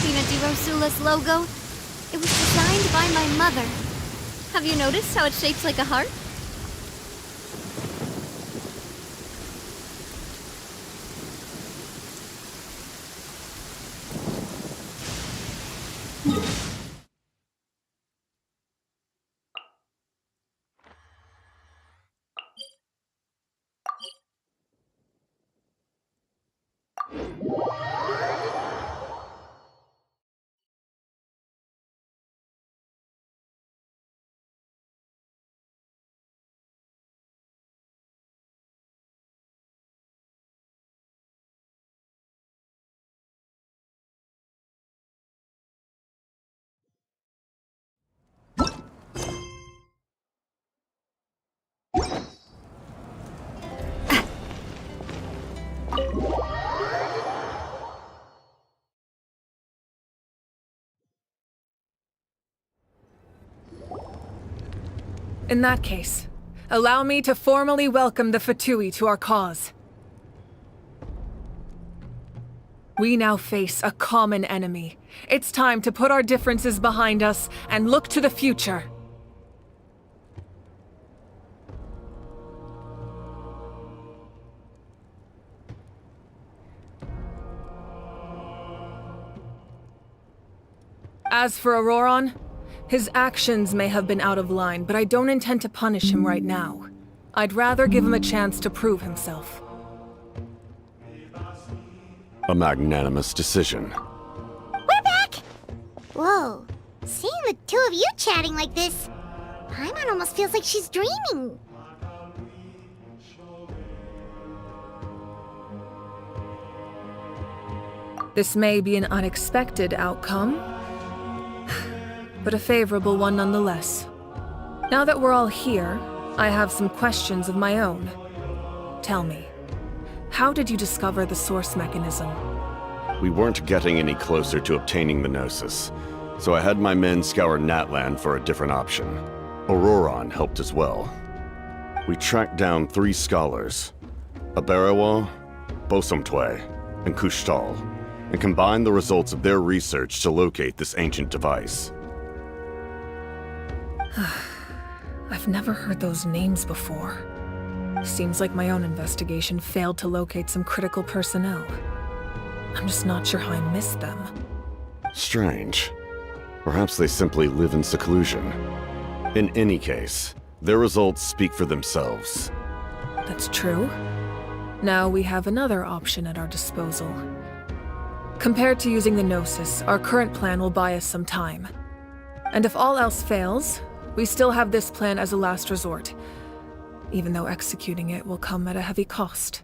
Tina Di Rosula's logo? It was designed by my mother. Have you noticed how it's shaped like a heart? In that case, allow me to formally welcome the Fatui to our cause. We now face a common enemy. It's time to put our differences behind us and look to the future. As for Auroron, his actions may have been out of line, but I don't intend to punish him right now. I'd rather give him a chance to prove himself. A magnanimous decision. We're back! Whoa, seeing the two of you chatting like this, Paimon almost feels like she's dreaming. This may be an unexpected outcome, but a favorable one nonetheless. Now that we're all here, I have some questions of my own. Tell me, how did you discover the source mechanism? We weren't getting any closer to obtaining the Gnosis, so I had my men scour Natlan for a different option. Auroron helped as well. We tracked down 3 scholars, Aberawa, Bosomtwe, and Kushtal, and combined the results of their research to locate this ancient device. I've never heard those names before. Seems like my own investigation failed to locate some critical personnel. I'm just not sure how I missed them. Strange. Perhaps they simply live in seclusion. In any case, their results speak for themselves. That's true. Now we have another option at our disposal. Compared to using the Gnosis, our current plan will buy us some time. And if all else fails, we still have this plan as a last resort, even though executing it will come at a heavy cost.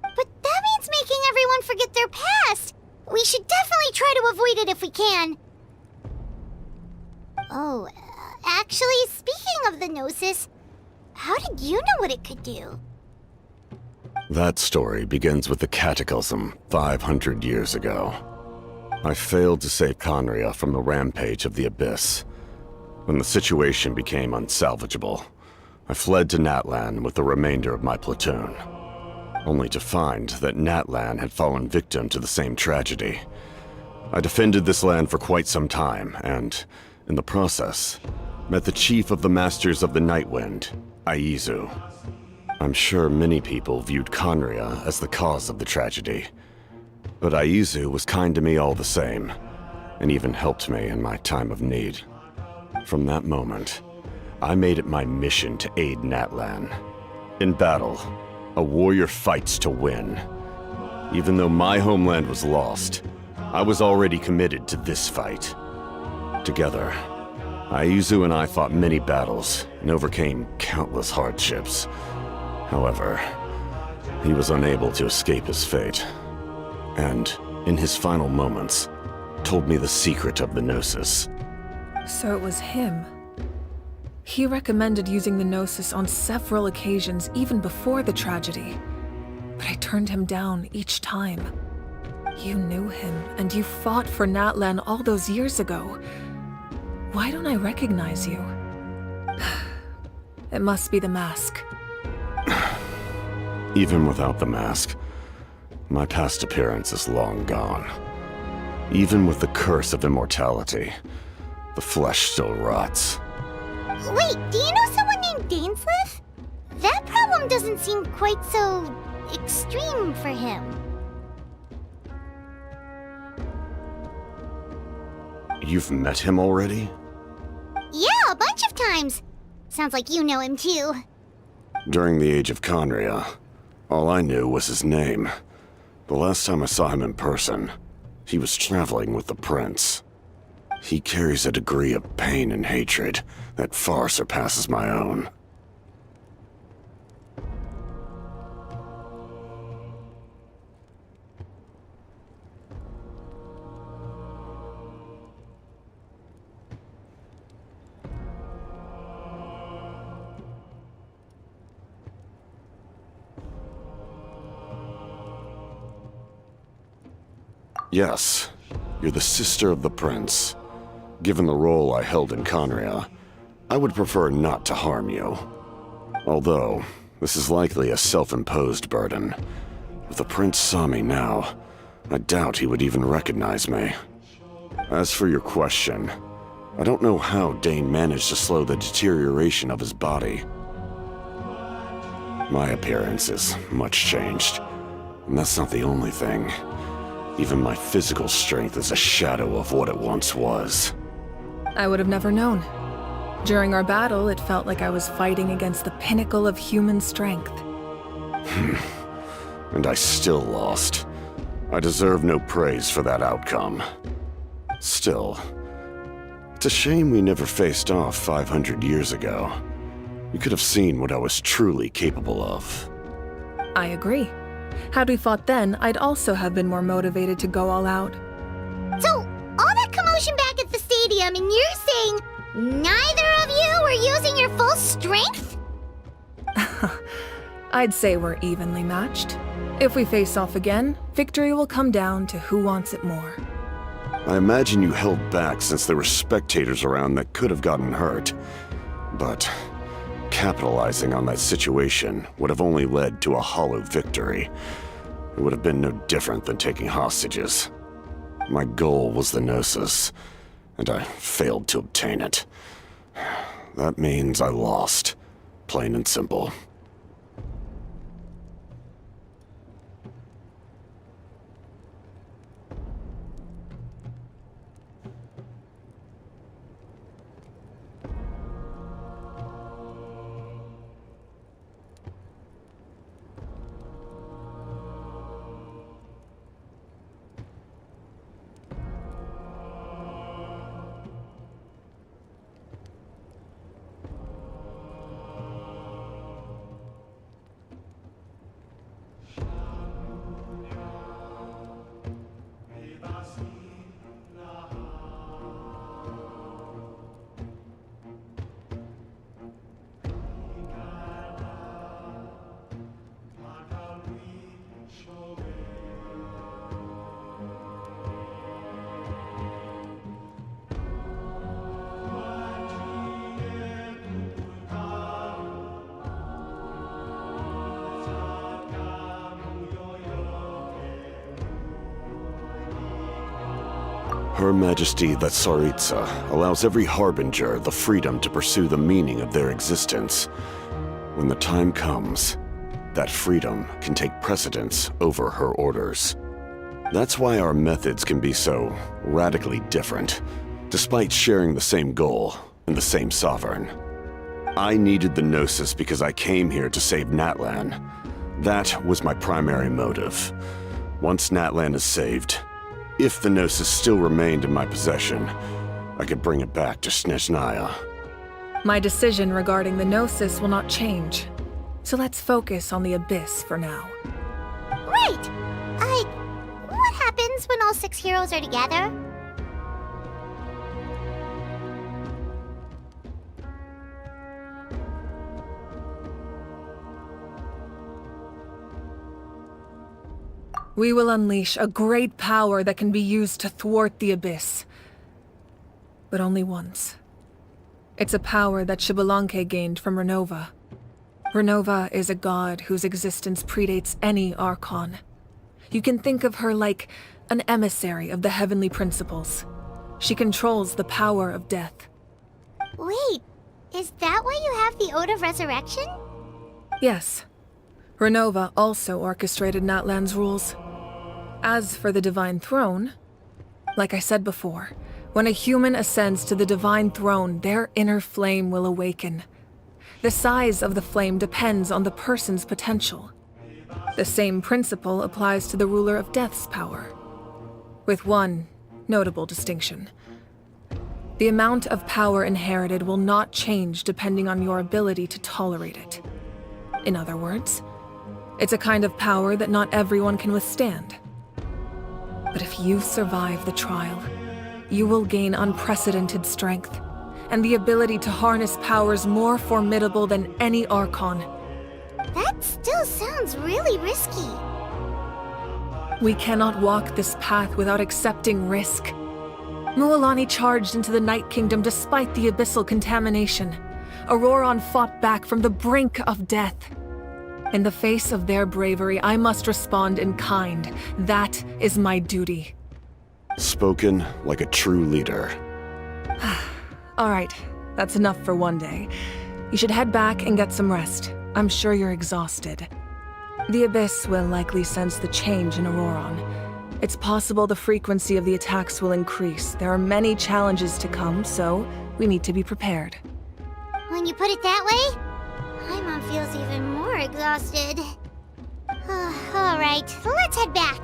But that means making everyone forget their past! We should definitely try to avoid it if we can. Oh, actually, speaking of the Gnosis, how did you know what it could do? That story begins with the Cataclysm 500 years ago. I failed to save Conria from the rampage of the Abyss. When the situation became unsalvageable, I fled to Natlan with the remainder of my platoon, only to find that Natlan had fallen victim to the same tragedy. I defended this land for quite some time, and, in the process, met the chief of the Masters of the Nightwind, Aizu. I'm sure many people viewed Conria as the cause of the tragedy, but Aizu was kind to me all the same, and even helped me in my time of need. From that moment, I made it my mission to aid Natlan. In battle, a warrior fights to win. Even though my homeland was lost, I was already committed to this fight. Together, Aizu and I fought many battles and overcame countless hardships. However, he was unable to escape his fate, and, in his final moments, told me the secret of the Gnosis. So it was him. He recommended using the Gnosis on several occasions even before the tragedy, but I turned him down each time. You knew him, and you fought for Natlan all those years ago. Why don't I recognize you? It must be the mask. Even without the mask, my past appearance is long gone. Even with the curse of immortality, the flesh still rots. Wait, do you know someone named Dainsleif? That problem doesn't seem quite so extreme for him. You've met him already? Yeah, a bunch of times. Sounds like you know him too. During the age of Conria, all I knew was his name. The last time I saw him in person, he was traveling with the prince. He carries a degree of pain and hatred that far surpasses my own. Yes, you're the sister of the prince. Given the role I held in Conria, I would prefer not to harm you. Although, this is likely a self-imposed burden. If the prince saw me now, I doubt he would even recognize me. As for your question, I don't know how Dane managed to slow the deterioration of his body. My appearance is much changed, and that's not the only thing. Even my physical strength is a shadow of what it once was. I would have never known. During our battle, it felt like I was fighting against the pinnacle of human strength. And I still lost. I deserve no praise for that outcome. Still, it's a shame we never faced off 500 years ago. You could have seen what I was truly capable of. I agree. Had we fought then, I'd also have been more motivated to go all out. So, all that commotion back at the stadium, and you're saying neither of you were using your full strength? I'd say we're evenly matched. If we face off again, victory will come down to who wants it more. I imagine you held back since there were spectators around that could have gotten hurt. But capitalizing on that situation would have only led to a hollow victory. It would have been no different than taking hostages. My goal was the Gnosis, and I failed to obtain it. That means I lost, plain and simple. Her Majesty the Tsaritsa allows every Harbinger the freedom to pursue the meaning of their existence. When the time comes, that freedom can take precedence over her orders. That's why our methods can be so radically different, despite sharing the same goal and the same sovereign. I needed the Gnosis because I came here to save Natlan. That was my primary motive. Once Natlan is saved, if the Gnosis still remained in my possession, I could bring it back to Snezhnaya. My decision regarding the Gnosis will not change. So let's focus on the Abyss for now. Right! What happens when all 6 heroes are together? We will unleash a great power that can be used to thwart the Abyss. But only once. It's a power that Xbalanque gained from Renova. Renova is a god whose existence predates any Archon. You can think of her like an emissary of the heavenly principles. She controls the power of death. Wait, is that why you have the Ode of Resurrection? Yes. Renova also orchestrated Natlan's rules. As for the Divine Throne, like I said before, when a human ascends to the Divine Throne, their inner flame will awaken. The size of the flame depends on the person's potential. The same principle applies to the ruler of Death's power, with one notable distinction. The amount of power inherited will not change depending on your ability to tolerate it. In other words, it's a kind of power that not everyone can withstand. But if you survive the trial, you will gain unprecedented strength, and the ability to harness powers more formidable than any Archon. That still sounds really risky. We cannot walk this path without accepting risk. Mualani charged into the Night Kingdom despite the abyssal contamination. Auroron fought back from the brink of death. In the face of their bravery, I must respond in kind. That is my duty. Spoken like a true leader. All right, that's enough for one day. You should head back and get some rest. I'm sure you're exhausted. The Abyss will likely sense the change in Auroron. It's possible the frequency of the attacks will increase. There are many challenges to come, so we need to be prepared. When you put it that way, Paimon feels even more exhausted. Alright, let's head back.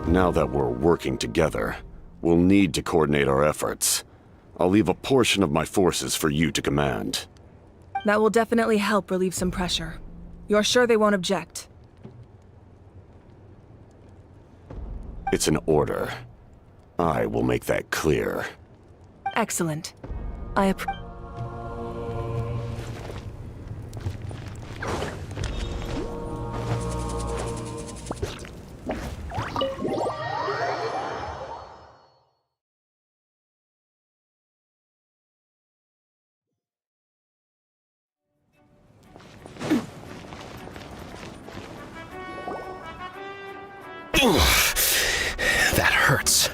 Now that we're working together, we'll need to coordinate our efforts. I'll leave a portion of my forces for you to command. That will definitely help relieve some pressure. You're sure they won't object? It's an order. I will make that clear. Excellent. I appreciate. That hurts.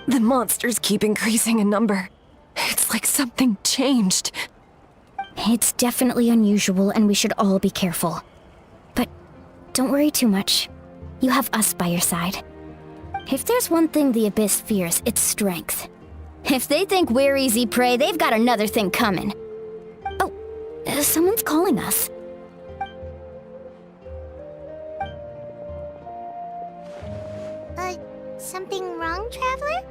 The monsters keep increasing in number. It's like something changed. It's definitely unusual and we should all be careful. But don't worry too much. You have us by your side. If there's one thing the Abyss fears, it's strength. If they think we're easy prey, they've got another thing coming. Oh, someone's calling us. Something wrong, Traveler?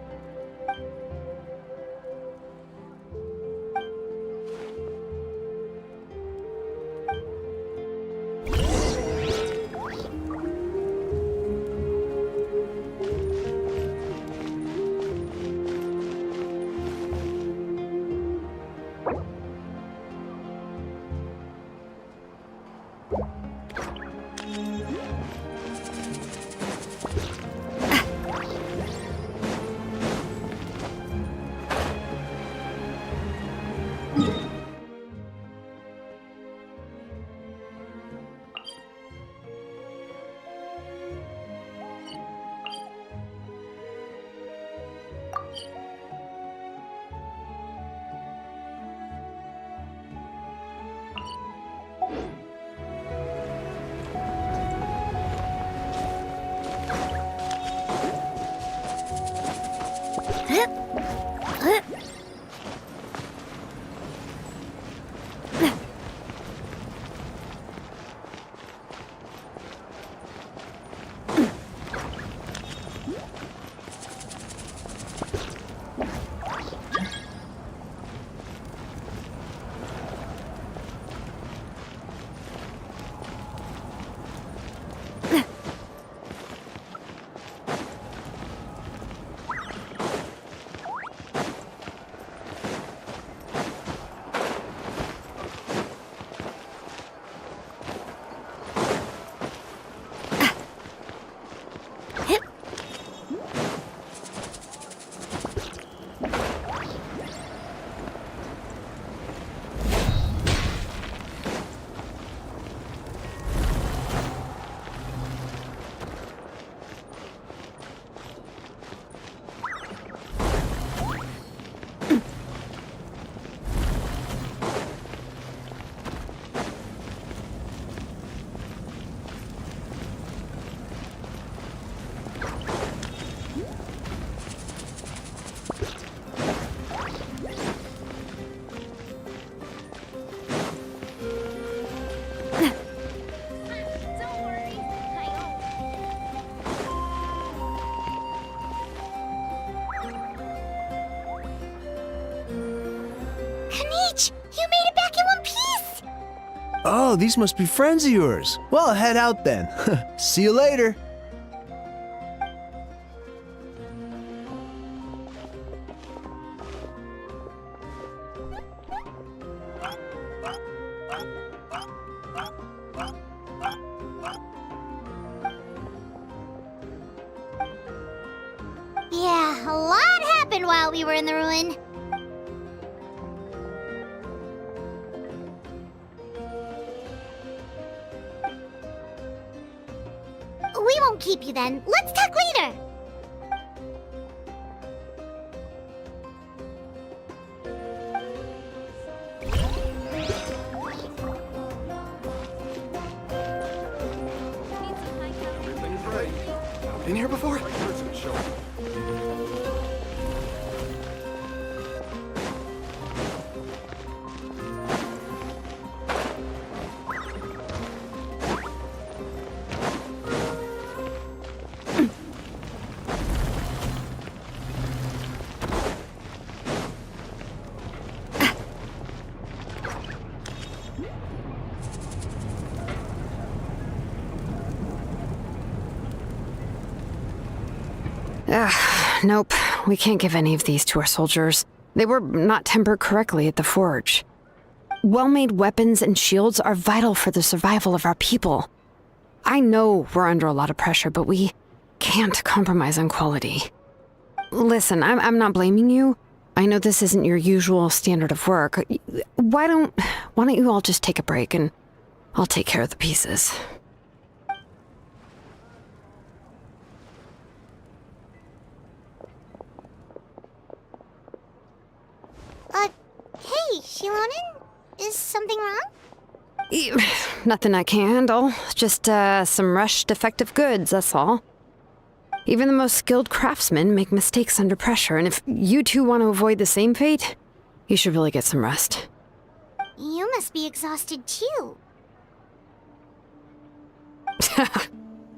Kanich, you made it back in one piece! Oh, these must be friends of yours. Well, head out then. See you later. Yeah, a lot happened while we were in the ruin. We won't keep you then. Let's talk later. Been here before? Nope. We can't give any of these to our soldiers. They were not tempered correctly at the forge. Well-made weapons and shields are vital for the survival of our people. I know we're under a lot of pressure, but we can't compromise on quality. Listen, I'm not blaming you. I know this isn't your usual standard of work. Why don't you all just take a break and I'll take care of the pieces. Hey, Shilonin? Is something wrong? Nothing I can handle. Just, some rushed defective goods, that's all. Even the most skilled craftsmen make mistakes under pressure, and if you two want to avoid the same fate, you should really get some rest. You must be exhausted too.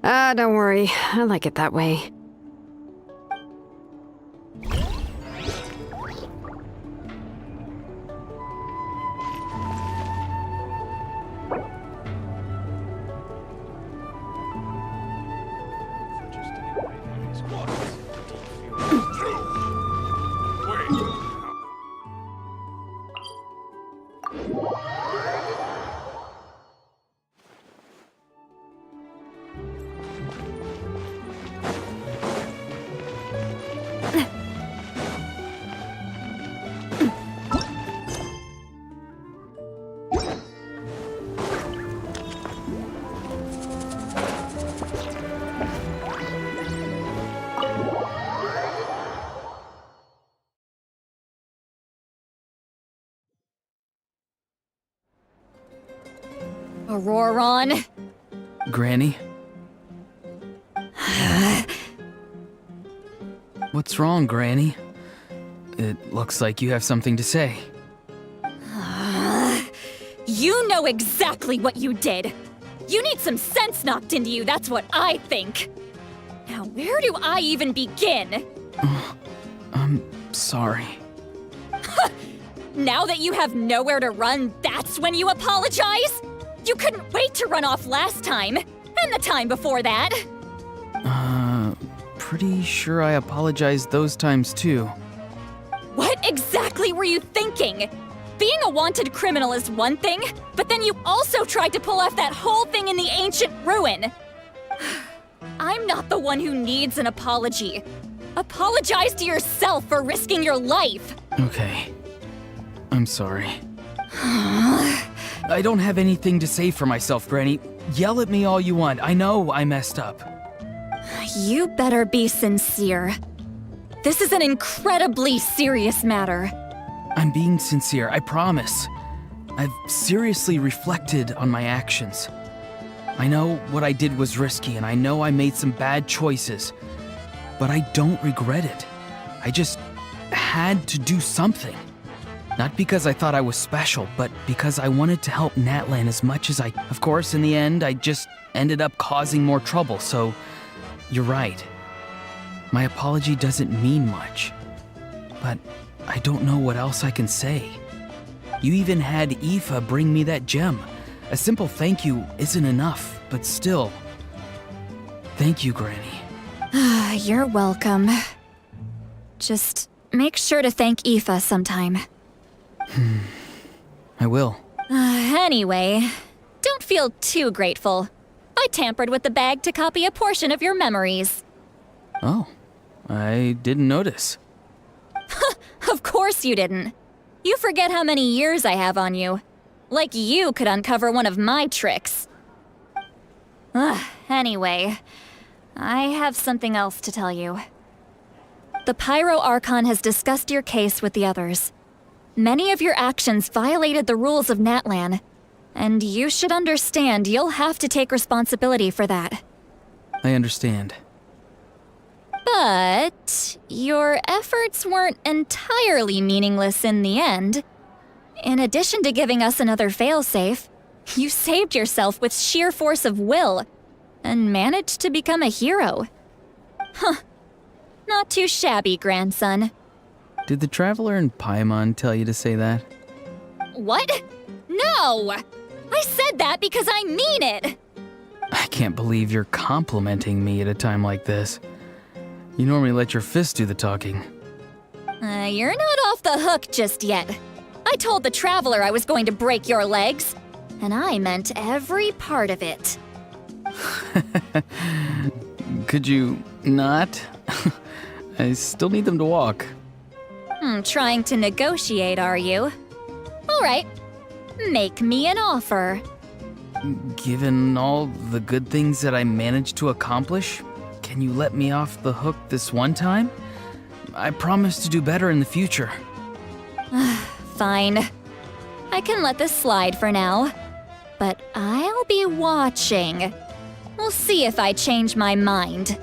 Don't worry. I like it that way. Auroron? Granny? What's wrong, Granny? It looks like you have something to say. You know exactly what you did. You need some sense knocked into you, that's what I think. Now, where do I even begin? I'm sorry. Now that you have nowhere to run, that's when you apologize? You couldn't wait to run off last time, and the time before that. Pretty sure I apologized those times too. What exactly were you thinking? Being a wanted criminal is one thing, but then you also tried to pull off that whole thing in the ancient ruin. I'm not the one who needs an apology. Apologize to yourself for risking your life. Okay. I'm sorry. I don't have anything to say for myself, Granny. Yell at me all you want. I know I messed up. You better be sincere. This is an incredibly serious matter. I'm being sincere, I promise. I've seriously reflected on my actions. I know what I did was risky, and I know I made some bad choices. But I don't regret it. I just had to do something. Not because I thought I was special, but because I wanted to help Natlan as much as I... Of course, in the end, I just ended up causing more trouble, so... You're right. My apology doesn't mean much. But I don't know what else I can say. You even had Aoife bring me that gem. A simple thank you isn't enough, but still. Thank you, Granny. You're welcome. Just make sure to thank Aoife sometime. I will. Anyway, don't feel too grateful. I tampered with the bag to copy a portion of your memories. Oh, I didn't notice. Of course you didn't. You forget how many years I have on you. Like you could uncover one of my tricks. Anyway, I have something else to tell you. The Pyro Archon has discussed your case with the others. Many of your actions violated the rules of Natlan, and you should understand you'll have to take responsibility for that. I understand. But your efforts weren't entirely meaningless in the end. In addition to giving us another failsafe, you saved yourself with sheer force of will and managed to become a hero. Not too shabby, grandson. Did the Traveler and Paimon tell you to say that? What? No! I said that because I mean it! I can't believe you're complimenting me at a time like this. You normally let your fists do the talking. You're not off the hook just yet. I told the Traveler I was going to break your legs, and I meant every part of it. Could you not? I still need them to walk. Trying to negotiate, are you? All right, make me an offer. Given all the good things that I managed to accomplish, can you let me off the hook this one time? I promise to do better in the future. Fine. I can let this slide for now. But I'll be watching. We'll see if I change my mind.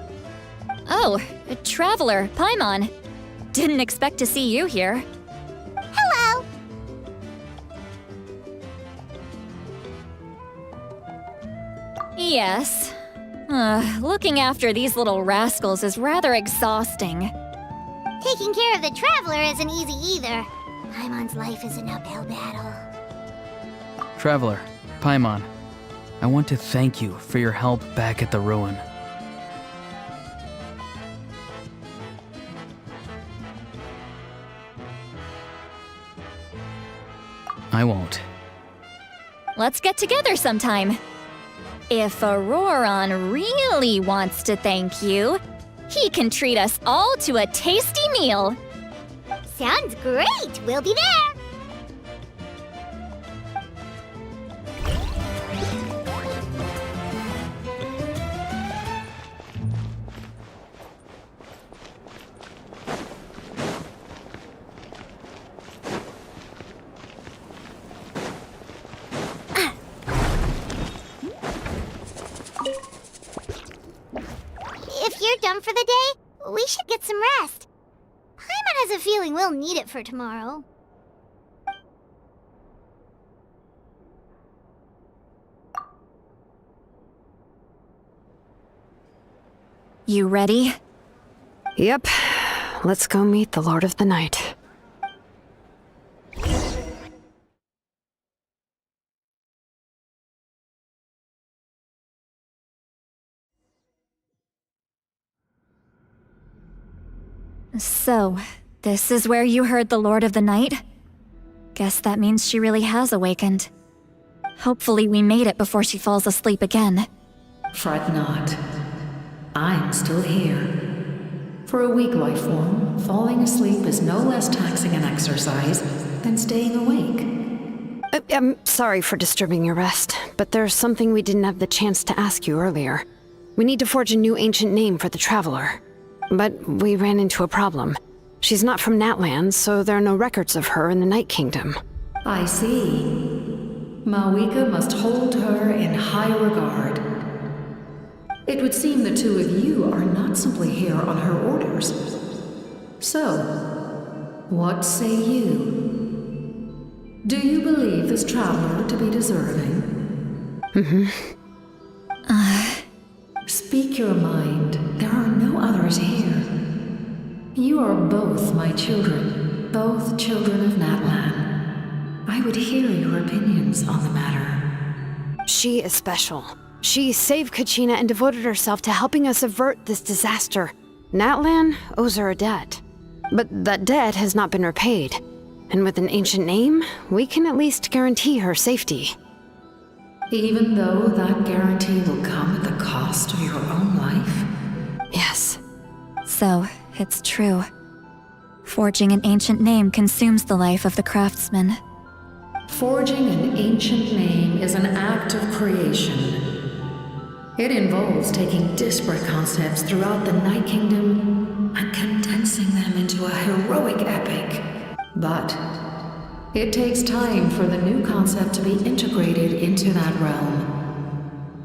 Oh, Traveler, Paimon. Didn't expect to see you here. Hello! Yes. Looking after these little rascals is rather exhausting. Taking care of the Traveler isn't easy either. Paimon's life is an uphill battle. Traveler, Paimon, I want to thank you for your help back at the ruin. I won't. Let's get together sometime. If Auroron really wants to thank you, he can treat us all to a tasty meal. Sounds great! We'll be there! If you're done for the day, we should get some rest. Paimon has a feeling we'll need it for tomorrow. You ready? Yep. Let's go meet the Lord of the Night. So, this is where you heard the Lord of the Night? Guess that means she really has awakened. Hopefully we made it before she falls asleep again. Fret not. I'm still here. For a weak life form, falling asleep is no less taxing an exercise than staying awake. I'm sorry for disturbing your rest, but there's something we didn't have the chance to ask you earlier. We need to forge a new ancient name for the Traveler. But we ran into a problem. She's not from Natlan, so there are no records of her in the Night Kingdom. I see. Mawika must hold her in high regard. It would seem the two of you are not simply here on her orders. So, what say you? Do you believe this Traveler to be deserving? Speak your mind. There are no others here. You are both my children, both children of Natlan. I would hear your opinions on the matter. She is special. She saved Kachina and devoted herself to helping us avert this disaster. Natlan owes her a debt. But that debt has not been repaid. And with an ancient name, we can at least guarantee her safety. Even though that guarantee will come at the cost of your own life? Yes. So, it's true. Forging an ancient name consumes the life of the craftsman. Forging an ancient name is an act of creation. It involves taking disparate concepts throughout the Night Kingdom and condensing them into a heroic epic. But it takes time for the new concept to be integrated into that realm.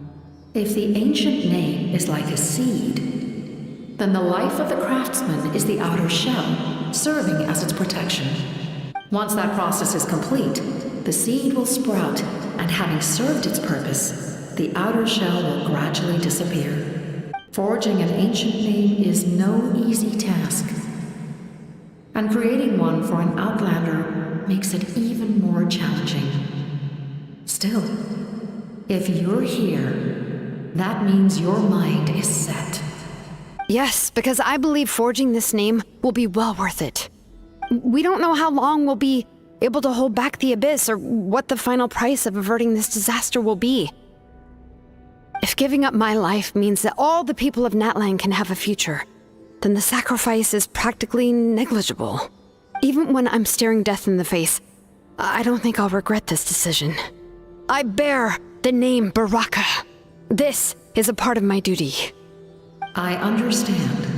If the ancient name is like a seed, then the life of the craftsman is the outer shell, serving as its protection. Once that process is complete, the seed will sprout, and having served its purpose, the outer shell will gradually disappear. Forging an ancient name is no easy task, and creating one for an outlander makes it even more challenging. Still, if you're here, that means your mind is set. Yes, because I believe forging this name will be well worth it. We don't know how long we'll be able to hold back the abyss or what the final price of averting this disaster will be. If giving up my life means that all the people of Natlan can have a future, then the sacrifice is practically negligible. Even when I'm staring death in the face, I don't think I'll regret this decision. I bear the name Baraka. This is a part of my duty. I understand.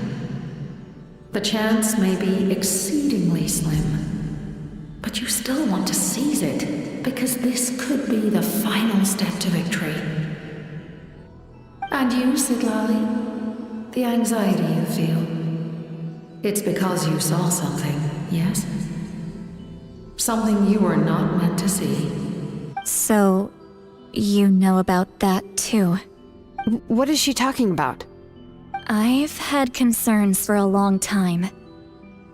The chance may be exceedingly slim, but you still want to seize it because this could be the final step to victory. And you, Sidlali, the anxiety you feel, it's because you saw something, yes? Something you were not meant to see. So, you know about that too. What is she talking about? I've had concerns for a long time.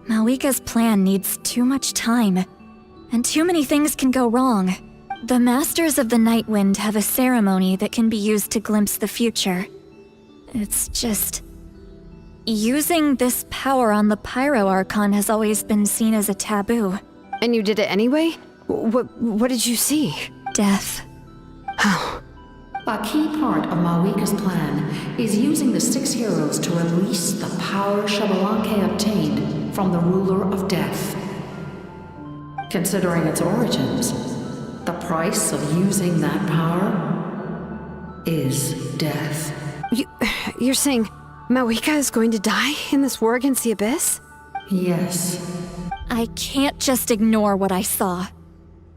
Malika's plan needs too much time, and too many things can go wrong. The Masters of the Night Wind have a ceremony that can be used to glimpse the future. It's just... using this power on the Pyro Archon has always been seen as a taboo. And you did it anyway? What did you see? Death. How? A key part of Malika's plan is using the 6 heroes to release the power Xbalanque obtained from the Ruler of Death. Considering its origins, the price of using that power is death. You're saying Malika is going to die in this war against the Abyss? Yes. I can't just ignore what I saw.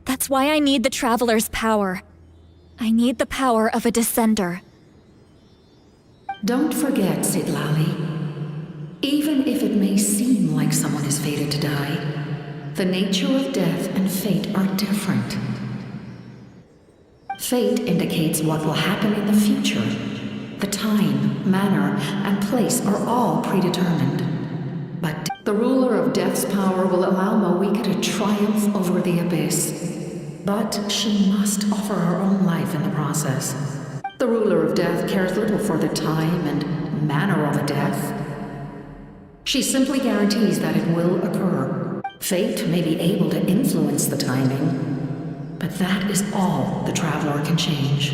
That's why I need the Traveler's power. I need the power of a Descender. Don't forget, Sidlali. Even if it may seem like someone is fated to die, the nature of death and fate are different. Fate indicates what will happen in the future. The time, manner, and place are all predetermined. But the Ruler of Death's power will allow Malika to triumph over the Abyss. But she must offer her own life in the process. The Ruler of Death cares little for the time and manner of a death. She simply guarantees that it will occur. Fate may be able to influence the timing, but that is all the Traveler can change.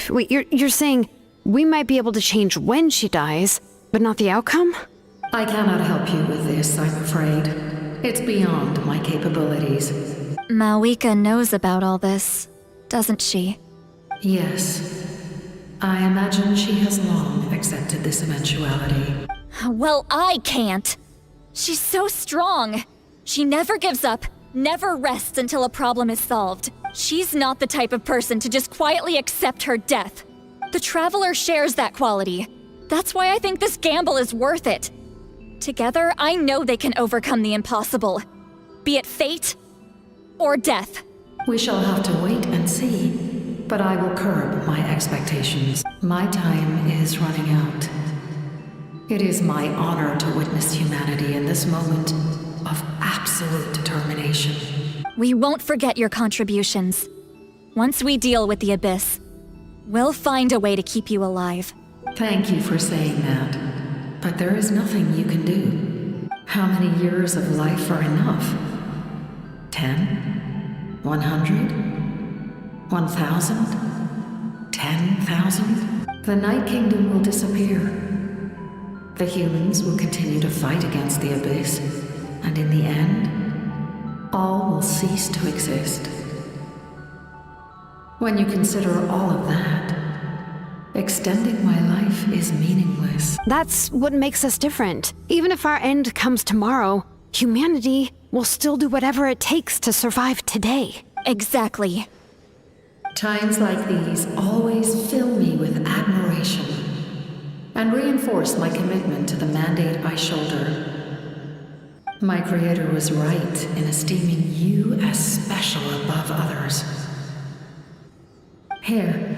Wait, you're saying we might be able to change when she dies, but not the outcome? I cannot help you with this, I'm afraid. It's beyond my capabilities. Malika knows about all this, doesn't she? Yes. I imagine she has long accepted this eventuality. Well, I can't. She's so strong. She never gives up, never rests until a problem is solved. She's not the type of person to just quietly accept her death. The Traveler shares that quality. That's why I think this gamble is worth it. Together, I know they can overcome the impossible. Be it fate or death. We shall have to wait and see, but I will curb my expectations. My time is running out. It is my honor to witness humanity in this moment of absolute absolute determination. We won't forget your contributions. Once we deal with the Abyss, we'll find a way to keep you alive. Thank you for saying that. But there is nothing you can do. How many years of life are enough? 10? 100? 1,000? 10,000? The Night Kingdom will disappear. The humans will continue to fight against the Abyss, and in the end, all will cease to exist. When you consider all of that, extending my life is meaningless. That's what makes us different. Even if our end comes tomorrow, humanity will still do whatever it takes to survive today. Exactly. Times like these always fill me with admiration and reinforce my commitment to the mandate I shoulder. My creator was right in esteeming you as special above others. Here.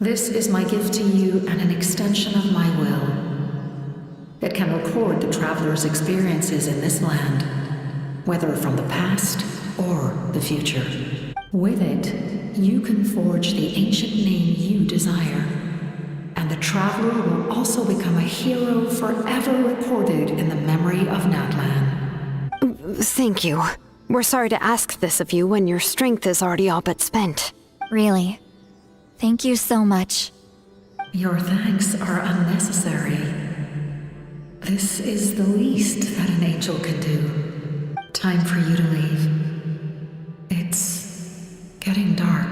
This is my gift to you and an extension of my will. It can record the traveler's experiences in this land, whether from the past or the future. With it, you can forge the ancient name you desire, and the traveler will also become a hero forever recorded in the memory of Natlan. Thank you. We're sorry to ask this of you when your strength is already all but spent. Really. Thank you so much. Your thanks are unnecessary. This is the least that an angel can do. Time for you to leave. It's getting dark.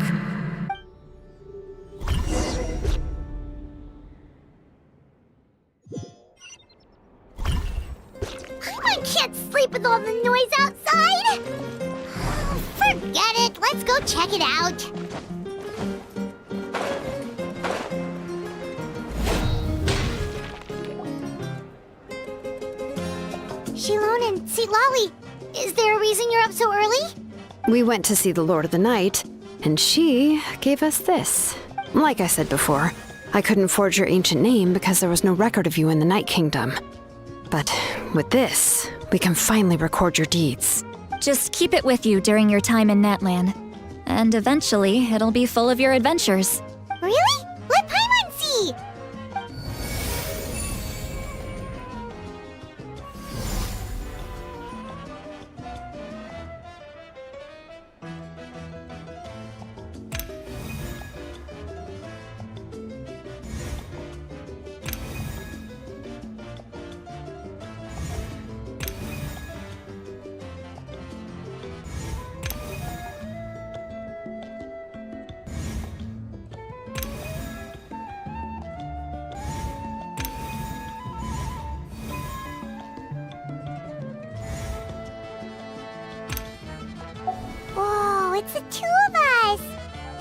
I can't sleep with all the noise outside! Forget it, let's go check it out. Shilon and Sitlali, is there a reason you're up so early? We went to see the Lord of the Night, and she gave us this. Like I said before, I couldn't forge your ancient name because there was no record of you in the Night Kingdom. But with this, we can finally record your deeds. Just keep it with you during your time in Natlan, and eventually it'll be full of your adventures. Really? Let Paimon see! Whoa, it's the two of us!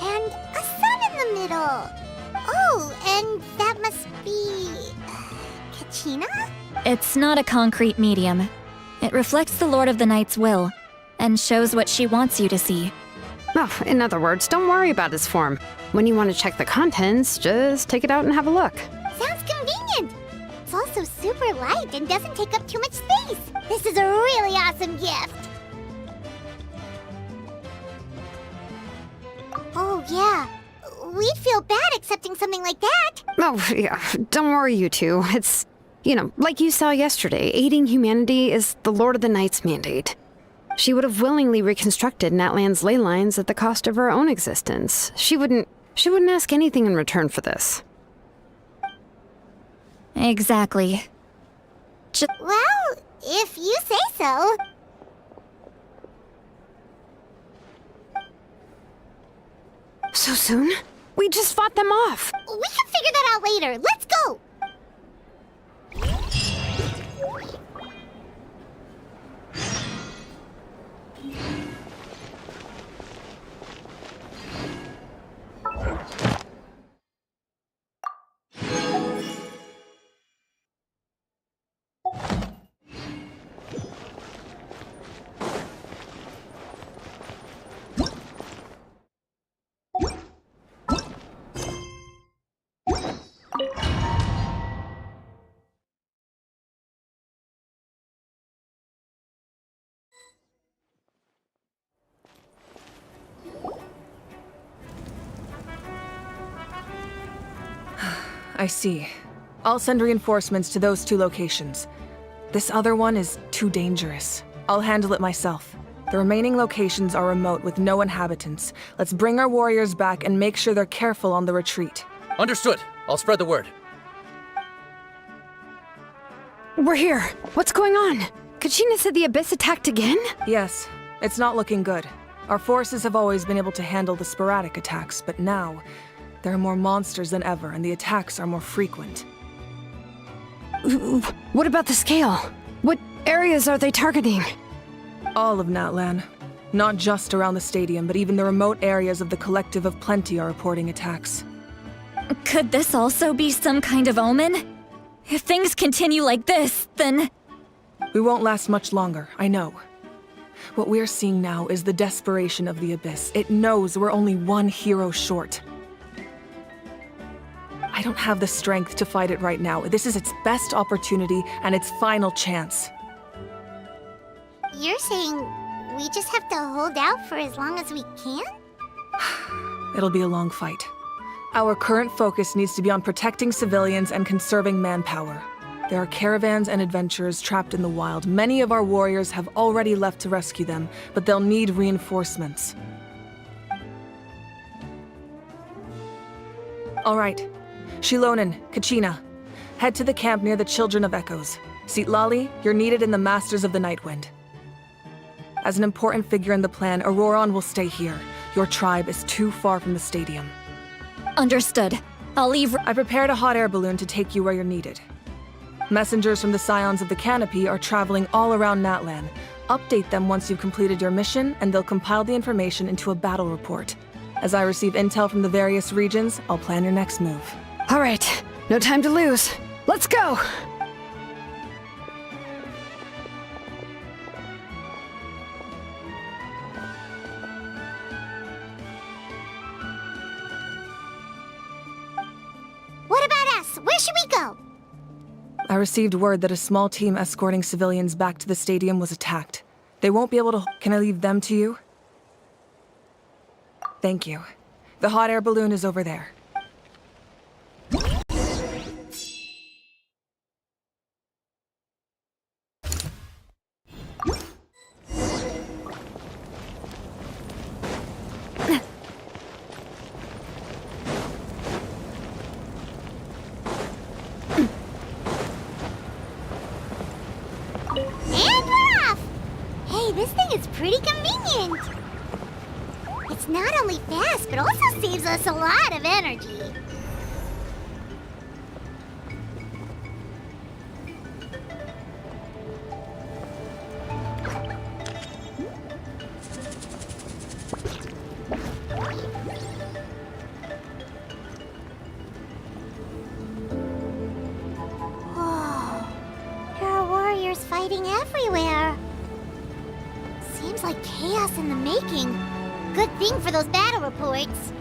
And a sun in the middle! Oh, and that must be... Kachina? It's not a concrete medium. It reflects the Lord of the Night's will, and shows what she wants you to see. Oh, in other words, don't worry about its form. When you want to check the contents, just take it out and have a look. Sounds convenient! It's also super light and doesn't take up too much space. This is a really awesome gift! Oh, yeah. We'd feel bad accepting something like that. Oh, yeah, don't worry, you two. It's, like you saw yesterday, aiding humanity is the Lord of the Night's mandate. She would have willingly reconstructed Natlan's ley lines at the cost of her own existence. She wouldn't ask anything in return for this. Exactly. Well, if you say so. So soon? We just fought them off. We can figure that out later. Let's go! I see. I'll send reinforcements to those 2 locations. This other one is too dangerous. I'll handle it myself. The remaining locations are remote with no inhabitants. Let's bring our warriors back and make sure they're careful on the retreat. Understood. I'll spread the word. We're here. What's going on? Kachina said the Abyss attacked again? Yes, it's not looking good. Our forces have always been able to handle the sporadic attacks, but now, there are more monsters than ever, and the attacks are more frequent. What about the scale? What areas are they targeting? All of Natlan. Not just around the stadium, but even the remote areas of the Collective of Plenty are reporting attacks. Could this also be some kind of omen? If things continue like this, then... We won't last much longer, I know. What we're seeing now is the desperation of the Abyss. It knows we're only one hero short. I don't have the strength to fight it right now. This is its best opportunity and its final chance. You're saying we just have to hold out for as long as we can? It'll be a long fight. Our current focus needs to be on protecting civilians and conserving manpower. There are caravans and adventurers trapped in the wild. Many of our warriors have already left to rescue them, but they'll need reinforcements. All right. Shilonen, Kachina, head to the camp near the Children of Echoes. Sitlali, you're needed in the Masters of the Nightwind. As an important figure in the plan, Auroron will stay here. Your tribe is too far from the stadium. Understood. I'll leave... I prepared a hot air balloon to take you where you're needed. Messengers from the Scions of the Canopy are traveling all around Natlan. Update them once you've completed your mission, and they'll compile the information into a battle report. As I receive intel from the various regions, I'll plan your next move. All right, no time to lose. Let's go! What about us? Where should we go? I received word that a small team escorting civilians back to the stadium was attacked. They won't be able to... Can I leave them to you? Thank you. The hot air balloon is over there. And we're off! Hey, this thing is pretty convenient. It's not only fast, but also saves us a lot of energy. Whoa. There are warriors fighting everywhere. Seems like chaos in the making. Good thing for those battle reports.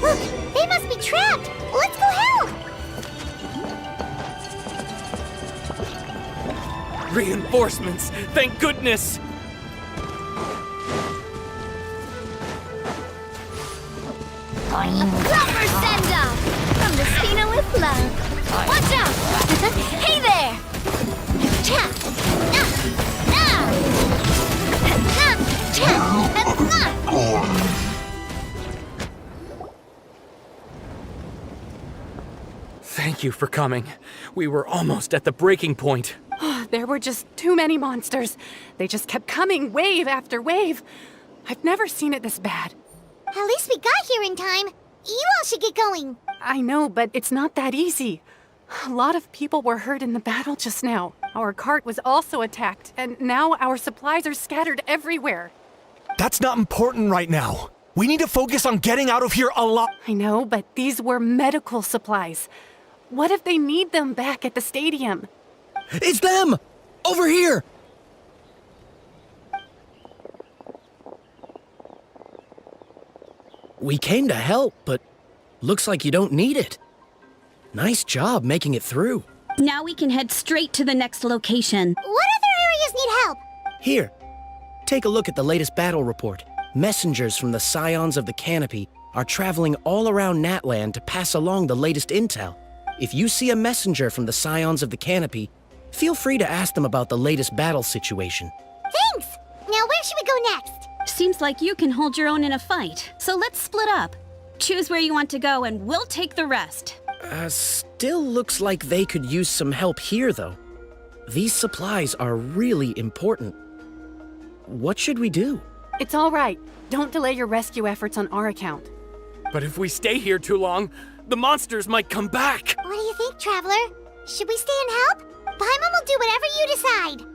Look, they must be trapped. Let's go help. Reinforcements! Thank goodness! Proper send-off from the Spina with love. Watch out! Hey there! Cha! Na! Na! Na! Cha! Na! Thank you for coming. We were almost at the breaking point. There were just too many monsters. They just kept coming, wave after wave. I've never seen it this bad. At least we got here in time. You all should get going. I know, but it's not that easy. A lot of people were hurt in the battle just now. Our cart was also attacked, and now our supplies are scattered everywhere. That's not important right now. We need to focus on getting out of here alive. I know, but these were medical supplies. What if they need them back at the stadium? It's them! Over here! We came to help, but looks like you don't need it. Nice job making it through. Now we can head straight to the next location. What other areas need help? Here, take a look at the latest battle report. Messengers from the Scions of the Canopy are traveling all around Natlan to pass along the latest intel. If you see a messenger from the Scions of the Canopy, feel free to ask them about the latest battle situation. Thanks! Now where should we go next? Seems like you can hold your own in a fight, so let's split up. Choose where you want to go and we'll take the rest. Still looks like they could use some help here, though. These supplies are really important. What should we do? It's all right. Don't delay your rescue efforts on our account. But if we stay here too long, the monsters might come back. What do you think, Traveler? Should we stay and help? Paimon will do whatever you decide.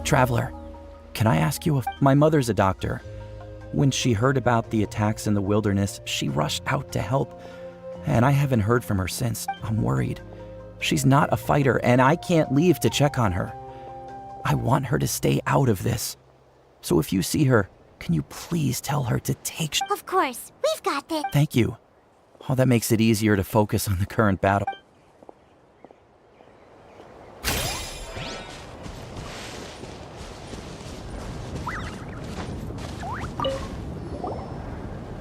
Traveler, can I ask you if my mother's a doctor? When she heard about the attacks in the wilderness, she rushed out to help, and I haven't heard from her since. I'm worried. She's not a fighter, and I can't leave to check on her. I want her to stay out of this. So if you see her, can you please tell her to take... Of course, we've got this. Thank you. Oh, that makes it easier to focus on the current battle.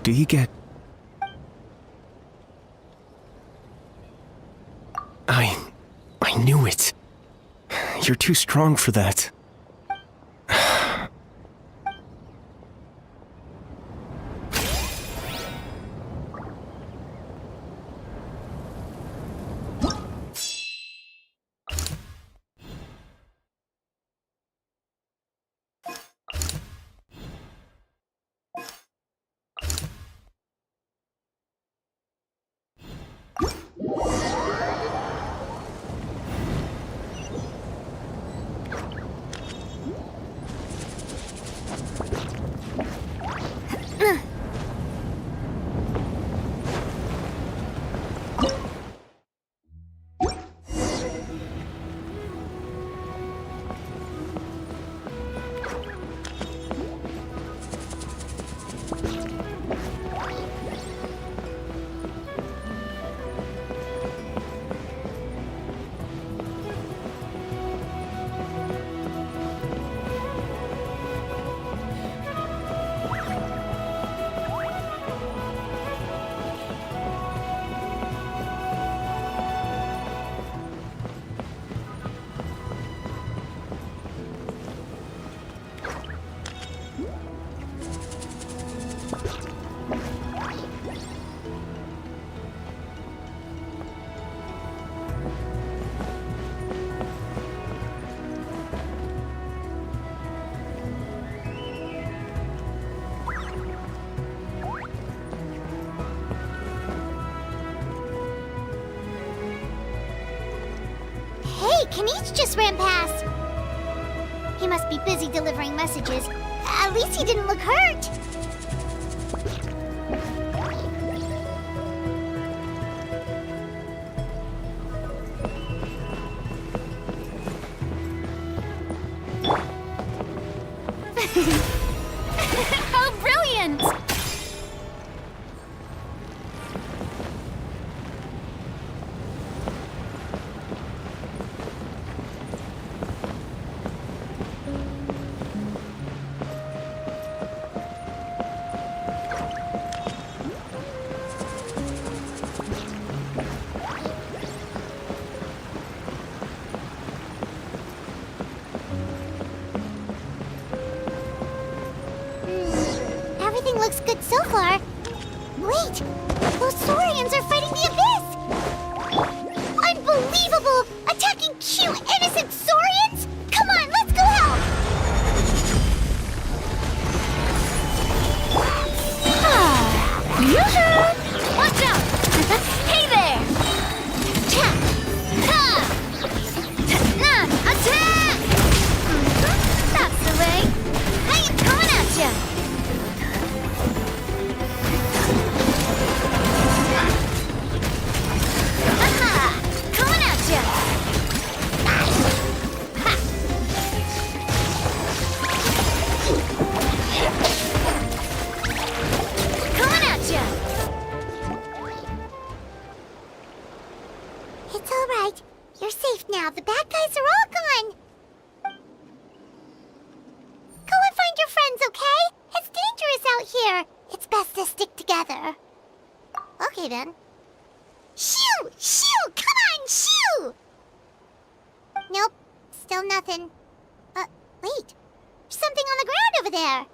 Do you get... I knew it. You're too strong for that. Kaniche just ran past. He must be busy delivering messages. At least he didn't look hurt. How brilliant! Everything looks good so far. Wait! Those Saurians are fighting the Abyss! Unbelievable! Attacking cute, innocent Saurians? Come on, let's go help! Watch out! Hey there! Attack! That's the way. I am coming at ya! Aha! Coming at ya! Ha! Coming at ya! It's all right. You're safe now. The bad guys are all gone. Go and find your friends, okay? It's dangerous out here. It's best to stick together. Okay, then. Shoo! Shoo! Come on, shoo! Nope. Still nothing. Wait. There's something on the ground over there.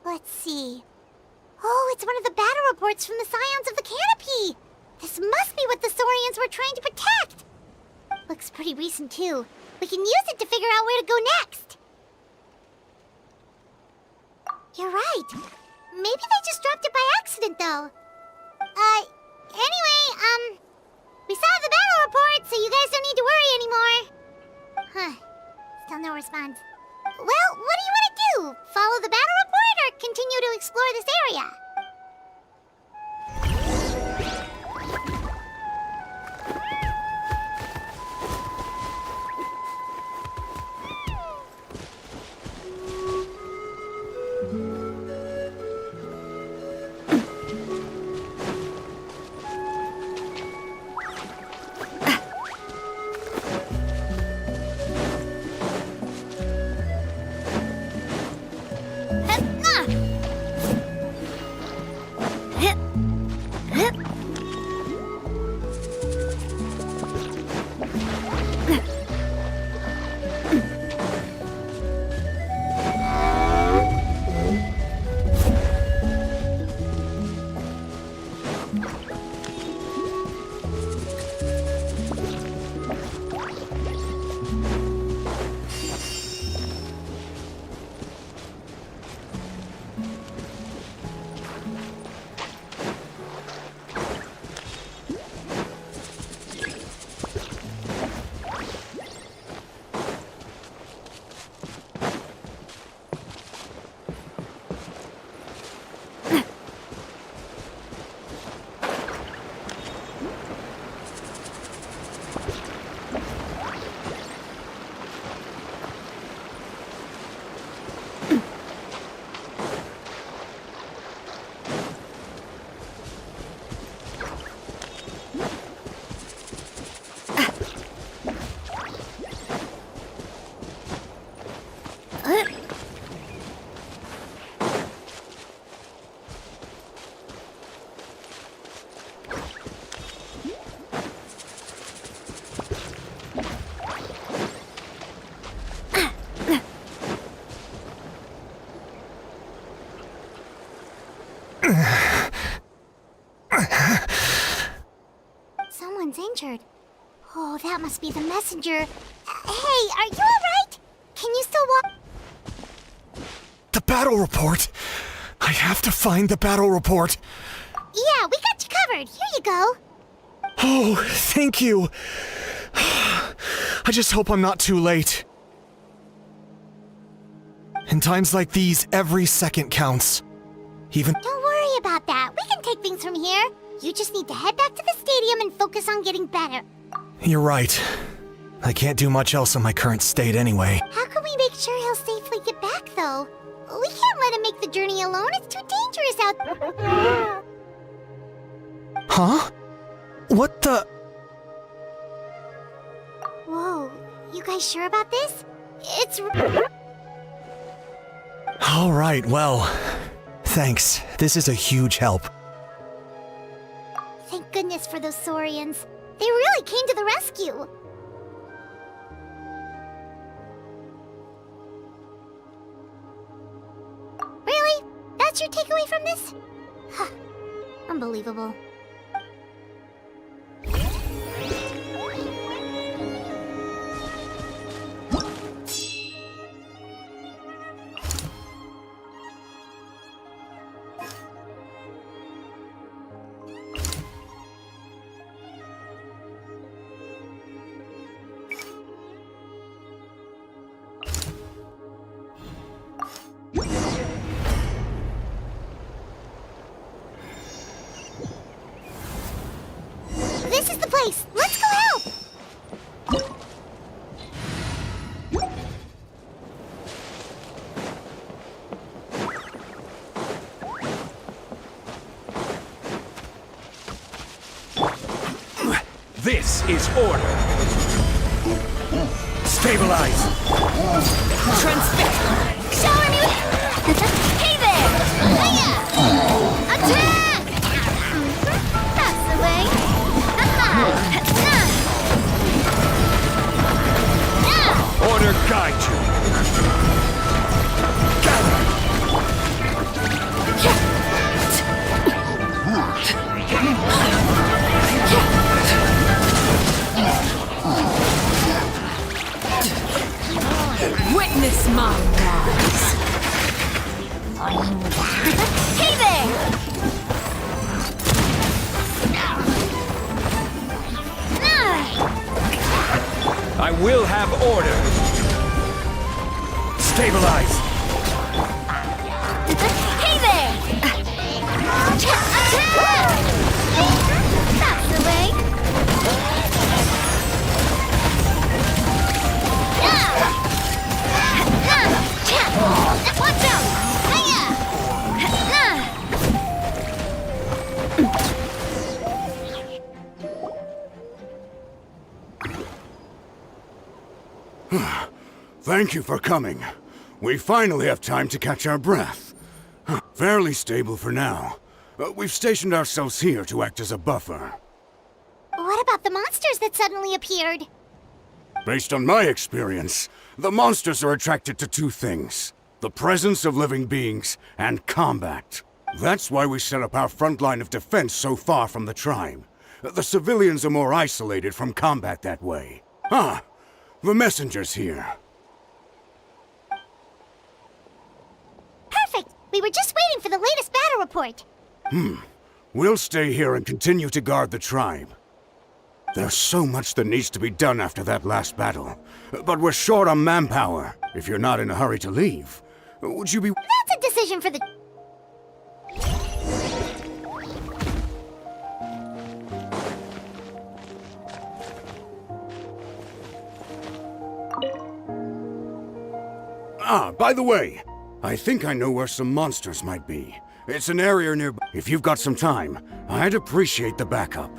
Let's see. Oh, it's one of the battle reports from the Scions of the Canopy! This must be what the Saurians were trying to protect! Looks pretty recent, too. We can use it to figure out where to go next. You're right. Maybe they just dropped it by accident, though. Anyway, we saw the battle report, so you guys don't need to worry anymore. Huh. Still no response. Well, what do you want to do? Follow the battle report or continue to explore this area? Someone's injured. Oh, that must be the messenger. Hey, are you alright? Can you still walk? The battle report! I have to find the battle report. Yeah, we got you covered. Here you go. Oh, thank you. I just hope I'm not too late. In times like these, every second counts. Even— Don't worry about that. We can take things from here. You just need to head back to the stadium and focus on getting better. You're right. I can't do much else in my current state anyway. How can we make sure he'll safely get back, though? We can't let him make the journey alone. It's too dangerous out there. Huh? What the— Whoa, you guys sure about this? It's— Alright, well, thanks. This is a huge help. Thank goodness for those Saurians. They really came to the rescue. Really? That's your takeaway from this? Huh. Unbelievable. This is the place! Let's go help! This is order. Stabilize. Transfix! Shower me! Hey there! Hiya! Attack! That's the way. Order guide you. Witness my rise. Hey there! I will have order. Stabilize. Hey there! Attack! That's the way. Watch out! Thank you for coming. We finally have time to catch our breath. Fairly stable for now. We've stationed ourselves here to act as a buffer. What about the monsters that suddenly appeared? Based on my experience, the monsters are attracted to two things: the presence of living beings and combat. That's why we set up our front line of defense so far from the tribe. The civilians are more isolated from combat that way. The messenger's here. Perfect! We were just waiting for the latest battle report. We'll stay here and continue to guard the tribe. There's so much that needs to be done after that last battle. But we're short on manpower. If you're not in a hurry to leave, would you be— That's a decision for the... By the way, I think I know where some monsters might be. It's an area nearby. If you've got some time, I'd appreciate the backup.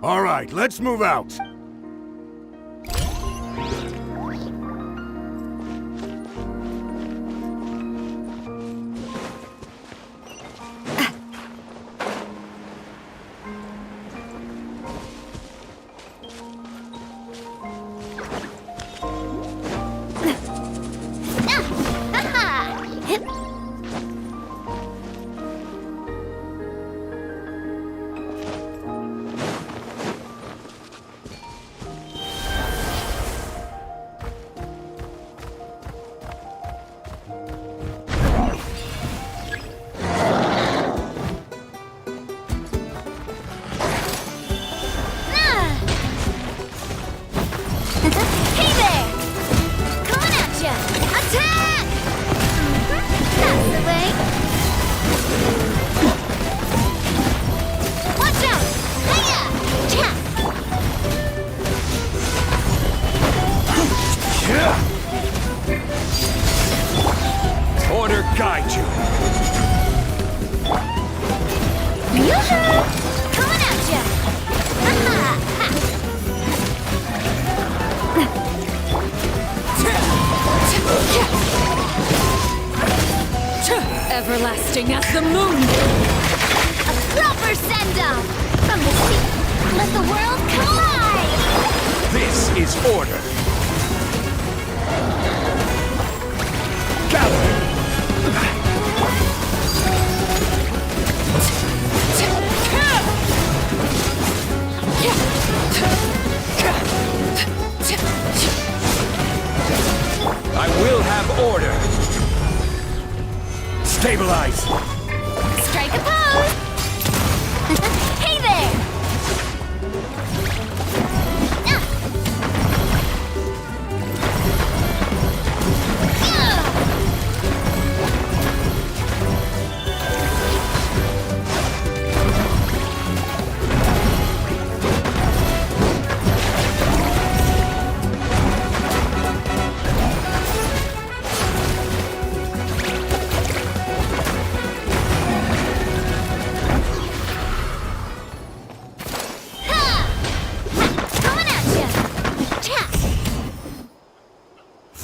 All right, let's move out. Order guide you. Coming at ya! Everlasting as the moon! A proper send-off! From the sea, let the world come alive! This is order. Gather! I will have order. Stabilize. Strike a pose! Hey there!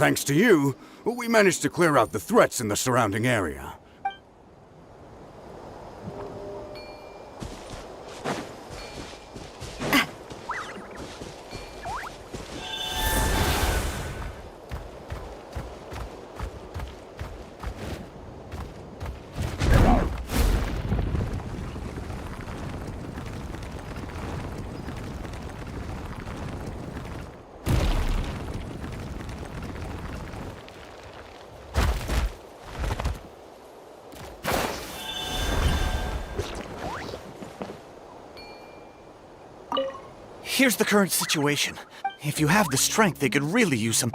thanks to you, we managed to clear out the threats in the surrounding area. Here's the current situation. If you have the strength, they could really use some...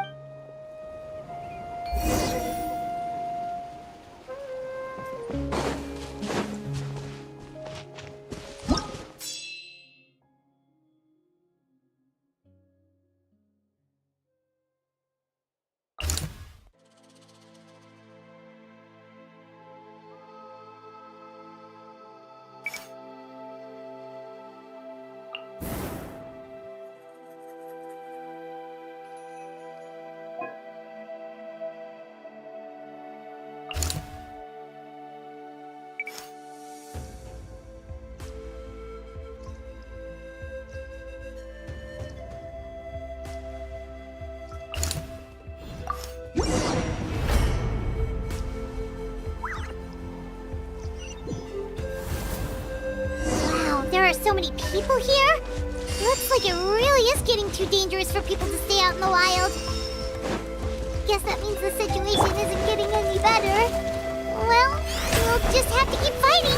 There are so many people here? Looks like it really is getting too dangerous for people to stay out in the wild. Guess that means the situation isn't getting any better. Well, we'll just have to keep fighting.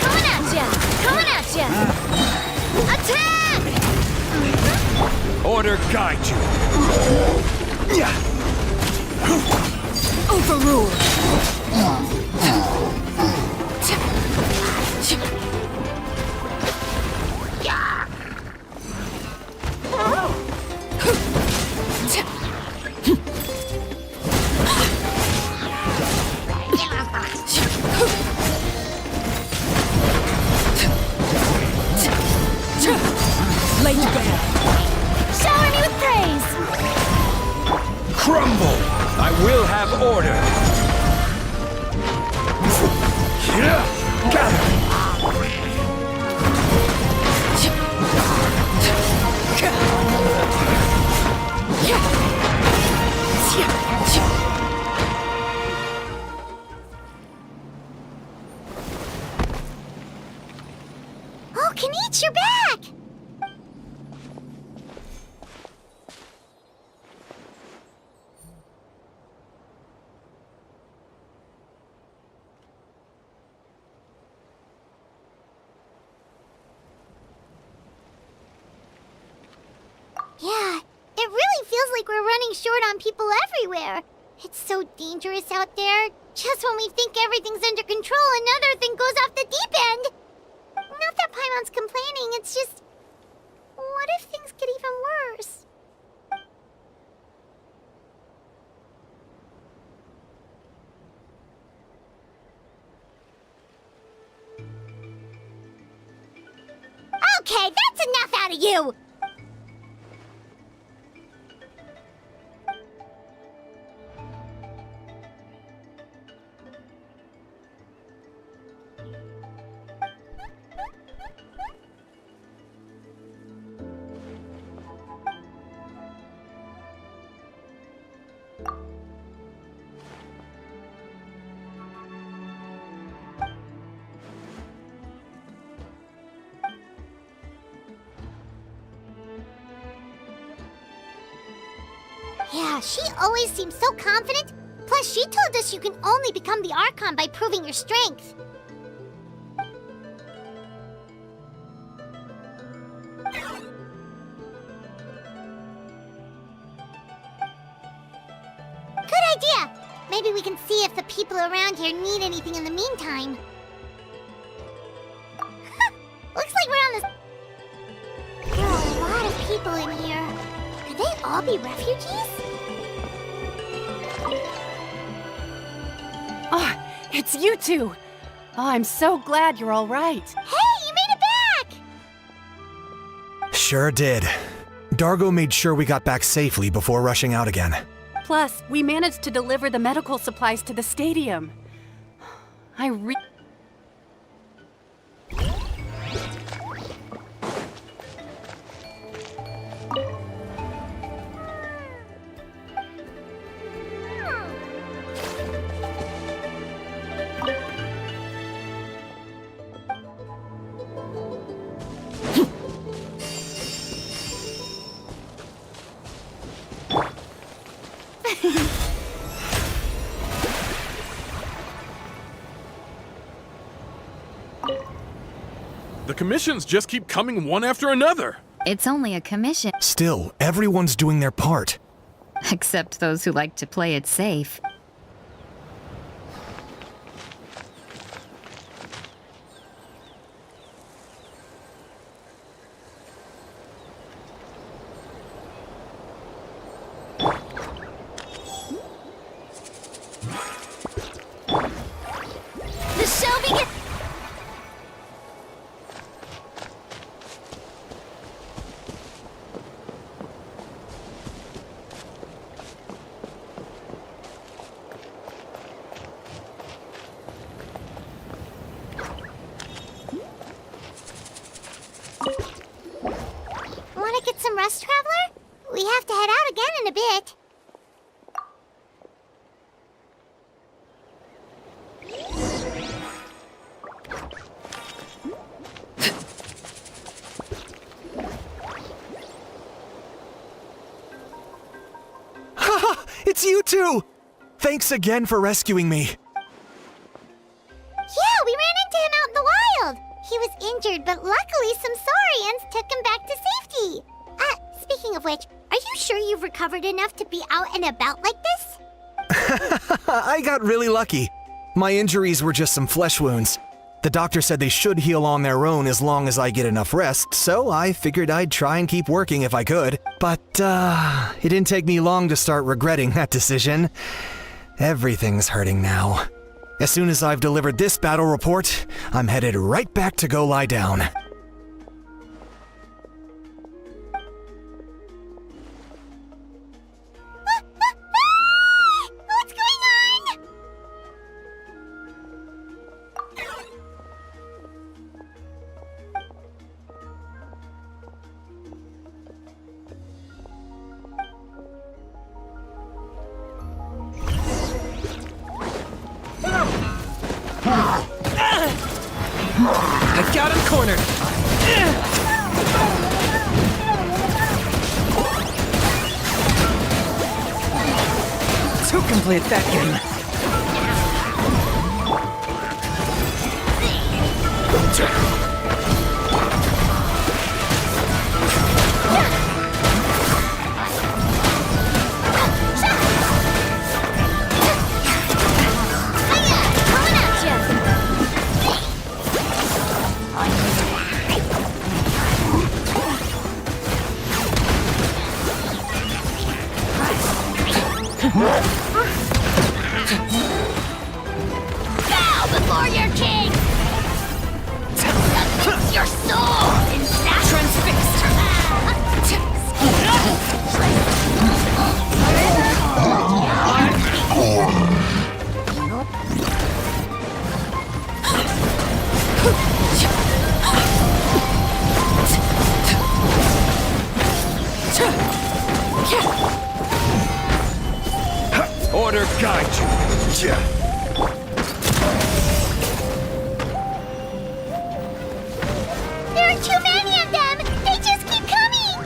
Coming at ya! Coming at ya! Attack! Order guide you. Overruled! Lay you bare. Shower me with praise! Crumble! I will have order. Gather! Oh, Kanichi, you're back! Yeah, it really feels like we're running short on people everywhere. It's so dangerous out there. Just when we think everything's under control, another thing goes off the deep end. Not that Paimon's complaining, it's just... What if things get even worse? Okay, that's enough out of you! Yeah, she always seems so confident. Plus, she told us you can only become the Archon by proving your strength. Good idea! Maybe we can see if the people around here need anything in the meantime. Looks like we're on this... There are a lot of people in here. Could they all be refugees? Oh, it's you two! Oh, I'm so glad you're all right. Hey, you made it back! Sure did. Dargo made sure we got back safely before rushing out again. Plus, we managed to deliver the medical supplies to the stadium. The commissions just keep coming one after another. It's only a commission. Still, everyone's doing their part. Except those who like to play it safe. The show begins. Want to get some rest, Traveler? We have to head out again in a bit. Haha! It's you two! Thanks again for rescuing me. Yeah, we ran into him out in the wild. He was injured, but luckily some saurians took him back to safety. Speaking of which, are you sure you've recovered enough to be out and about like this? I got really lucky. My injuries were just some flesh wounds. The doctor said they should heal on their own as long as I get enough rest, so I figured I'd try and keep working if I could. But, it didn't take me long to start regretting that decision. Everything's hurting now. As soon as I've delivered this battle report, I'm headed right back to go lie down. What's going on? I got him cornered. To complete that game. Bow before your king! Your soul is that Order guide you. There are too many of them! They just keep coming!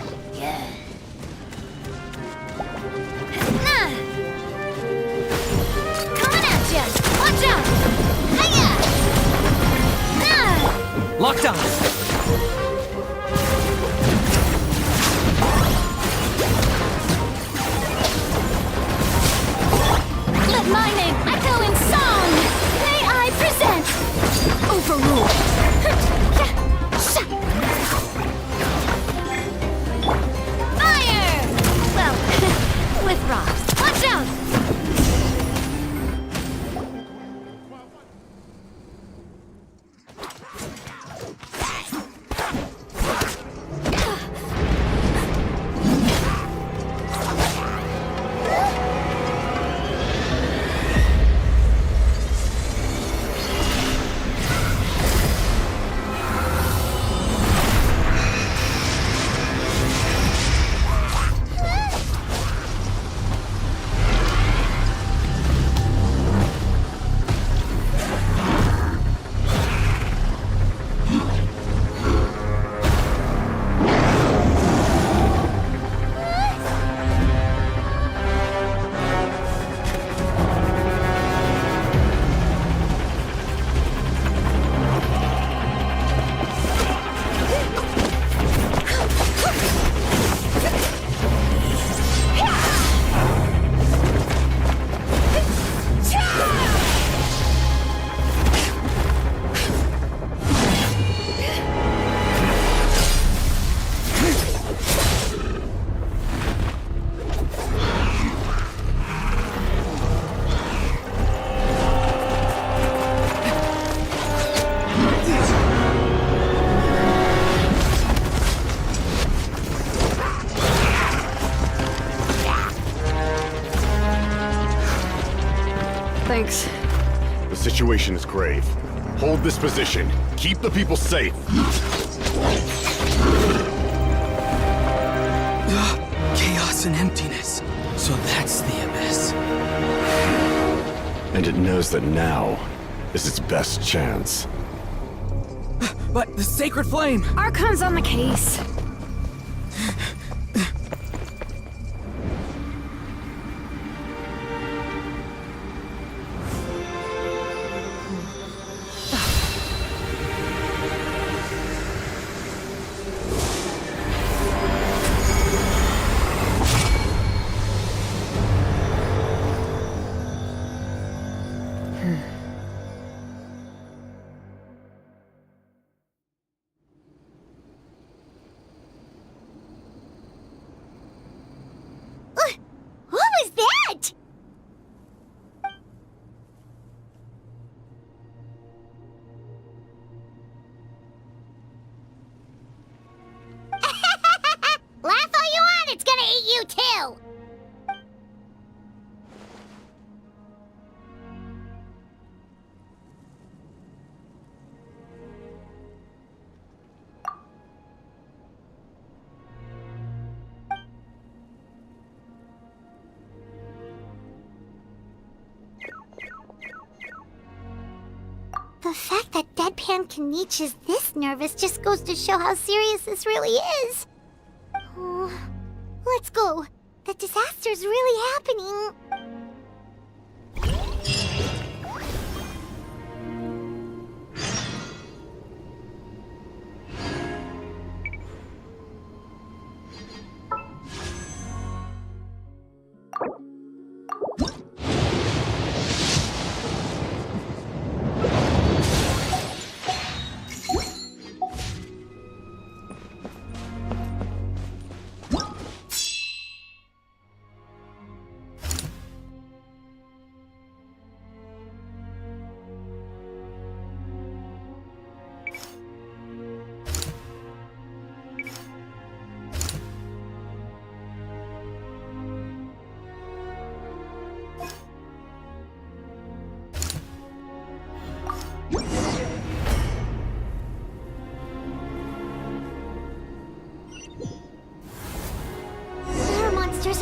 Coming at ya! Watch out! Hiya! Locked on. Let my name echo in song! May I present Overrule! Fire! Well, with rocks. Watch out! Thanks. The situation is grave. Hold this position. Keep the people safe. Chaos and emptiness. So that's the abyss. And it knows that now is its best chance. But the sacred flame! Archon's on the case. What was that? Laugh all you want, it's gonna eat you too! The fact that Deadpan Kaniche is this nervous just goes to show how serious this really is. Oh, let's go. The disaster's really happening.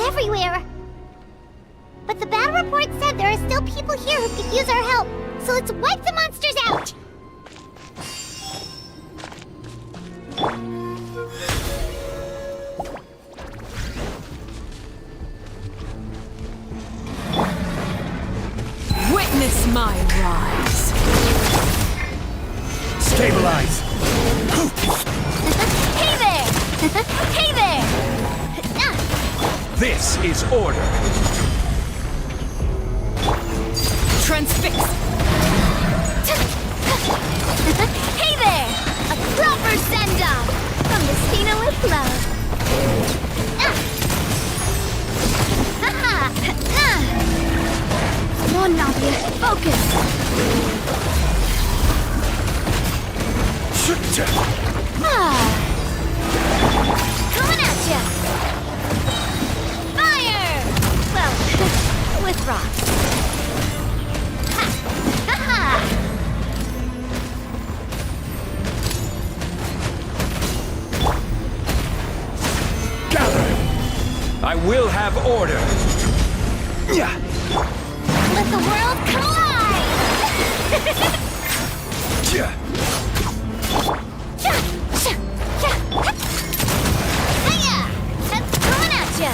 Everywhere. But the battle report said there are still people here who could use our help, so let's wipe the monsters out! Witness my rise. Stabilize! Hey there! Hey there! This is order. Transfix. Hey there! A proper send-off from Mistina with love. Come on, Nadia, focus! Coming at ya! Well, with rocks. Ha! Ha! Gather! I will have order. Let the world collide! Hiya! That's coming at ya!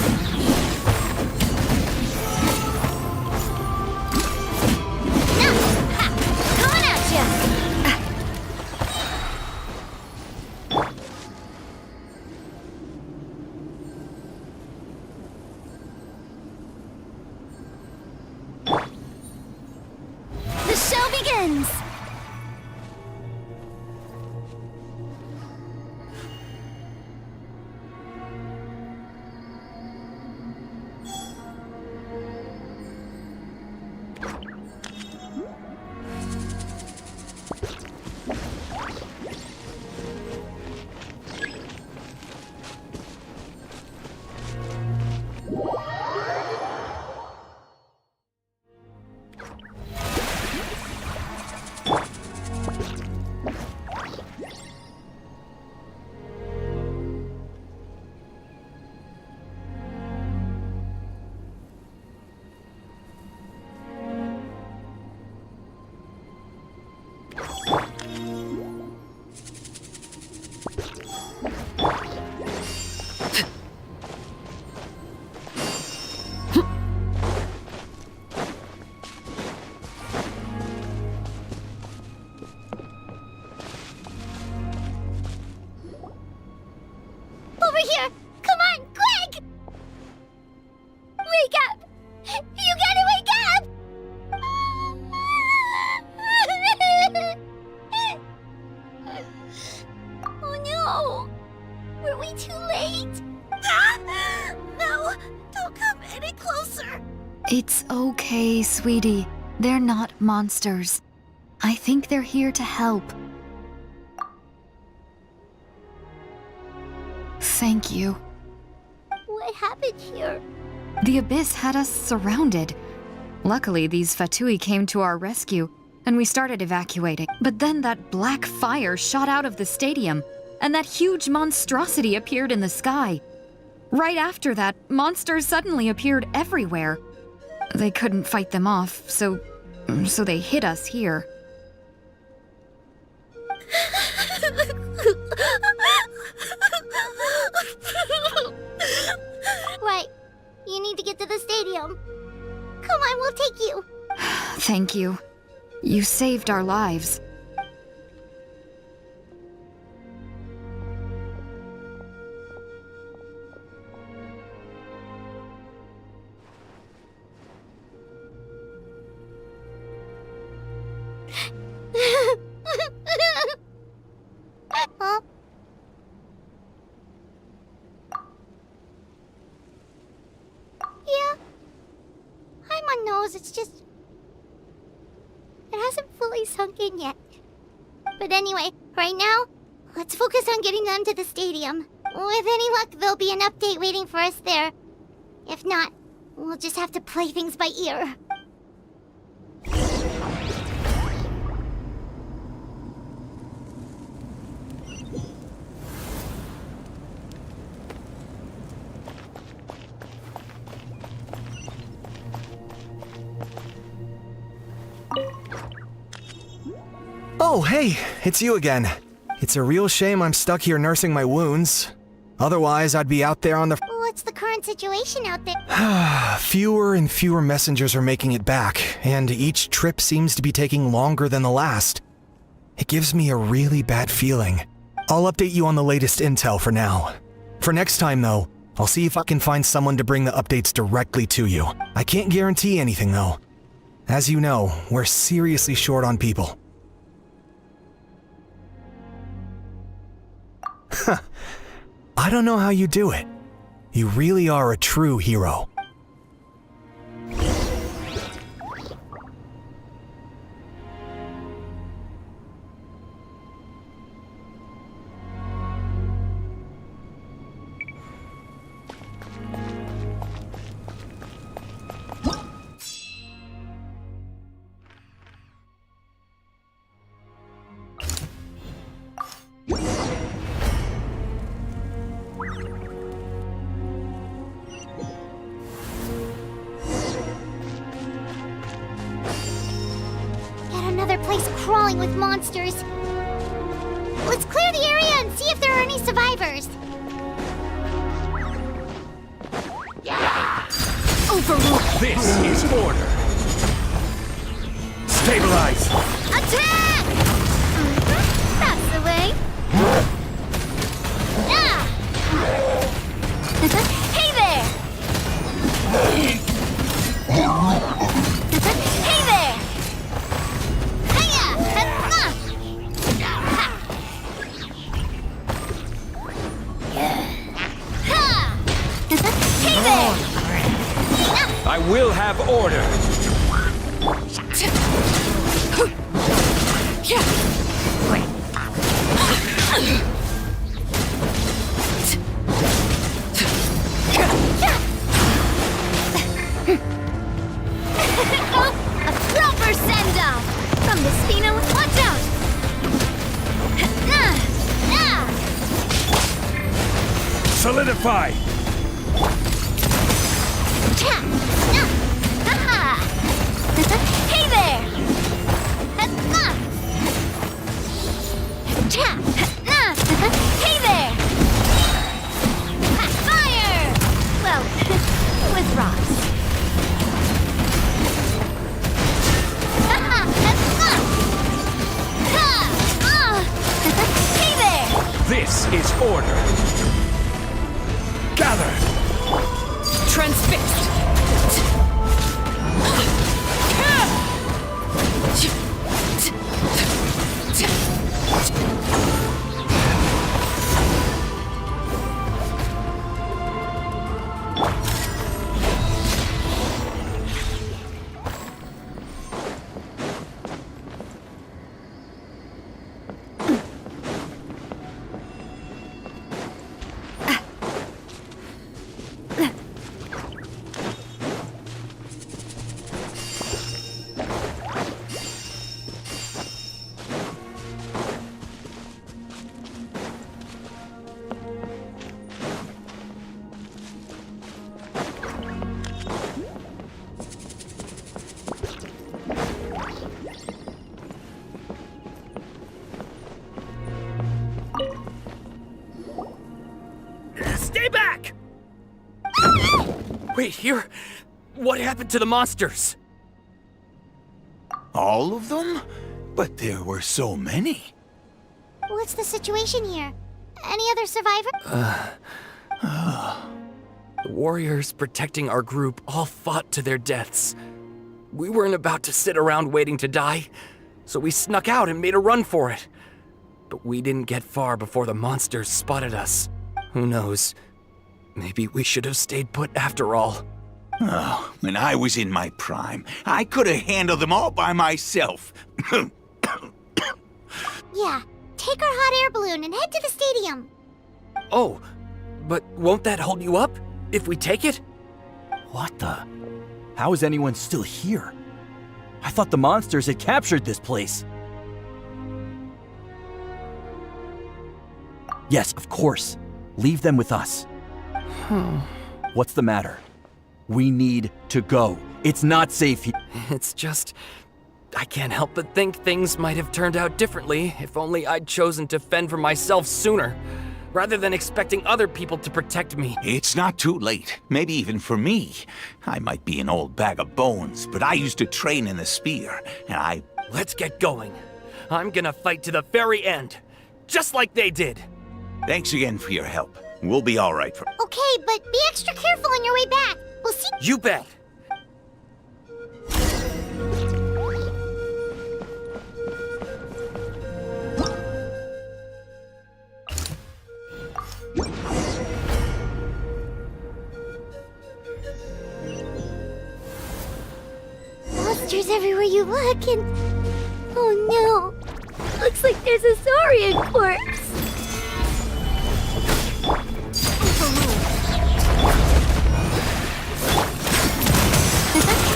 The show begins! on, quick! Wake up! You gotta wake up! Oh no! Were we too late? No! Don't come any closer! It's okay, sweetie. They're not monsters. I think they're here to help. Thank you. What happened here? The Abyss had us surrounded. Luckily, these Fatui came to our rescue, and we started evacuating. But then that black fire shot out of the stadium, and that huge monstrosity appeared in the sky. Right after that, monsters suddenly appeared everywhere. They couldn't fight them off, so they hit us here. Right. You need to get to the stadium. Come on, we'll take you. Thank you. You saved our lives. Huh? Yeah. Hi, my nose. It's just... It hasn't fully sunk in yet. But anyway, right now, let's focus on getting them to the stadium. With any luck, there'll be an update waiting for us there. If not, we'll just have to play things by ear. Oh, hey, it's you again. It's a real shame I'm stuck here nursing my wounds. Otherwise, I'd be out there on the... What's the current situation out there? Fewer and fewer messengers are making it back, and each trip seems to be taking longer than the last. It gives me a really bad feeling. I'll update you on the latest intel for now. For next time, though, I'll see if I can find someone to bring the updates directly to you. I can't guarantee anything, though. As you know, we're seriously short on people. I don't know how you do it. You really are a true hero. Another place crawling with monsters. Let's clear the area and see if there are any survivors. Overrule. This is order. Stabilize. Attack! That's the way. Hey there! Hey there! I will have order. A proper send-off! From the Spino, watch out! Solidify. Hey there! Hey there! Fire! Well, with rocks. This is order. Gather. back! Wait, here? What happened to the monsters? All of them? But there were so many. What's the situation here? Any other survivors? The warriors protecting our group all fought to their deaths. We weren't about to sit around waiting to die, so we snuck out and made a run for it. But we didn't get far before the monsters spotted us. Who knows? Maybe we should have stayed put after all. Oh, when I was in my prime, I could have handled them all by myself. Yeah, take our hot air balloon and head to the stadium. Oh, but won't that hold you up if we take it? What the? How is anyone still here? I thought the monsters had captured this place. Yes, of course. Leave them with us. What's the matter? We need to go. It's not safe here. It's just... I can't help but think things might have turned out differently if only I'd chosen to fend for myself sooner, rather than expecting other people to protect me. It's not too late. Maybe even for me. I might be an old bag of bones, but I used to train in the spear, and Let's get going. I'm gonna fight to the very end, just like they did. Thanks again for your help. We'll be all right for... Okay, but be extra careful on your way back. We'll see... You bet. Monsters everywhere you look, and... Oh no! Looks like there's a saurian corpse!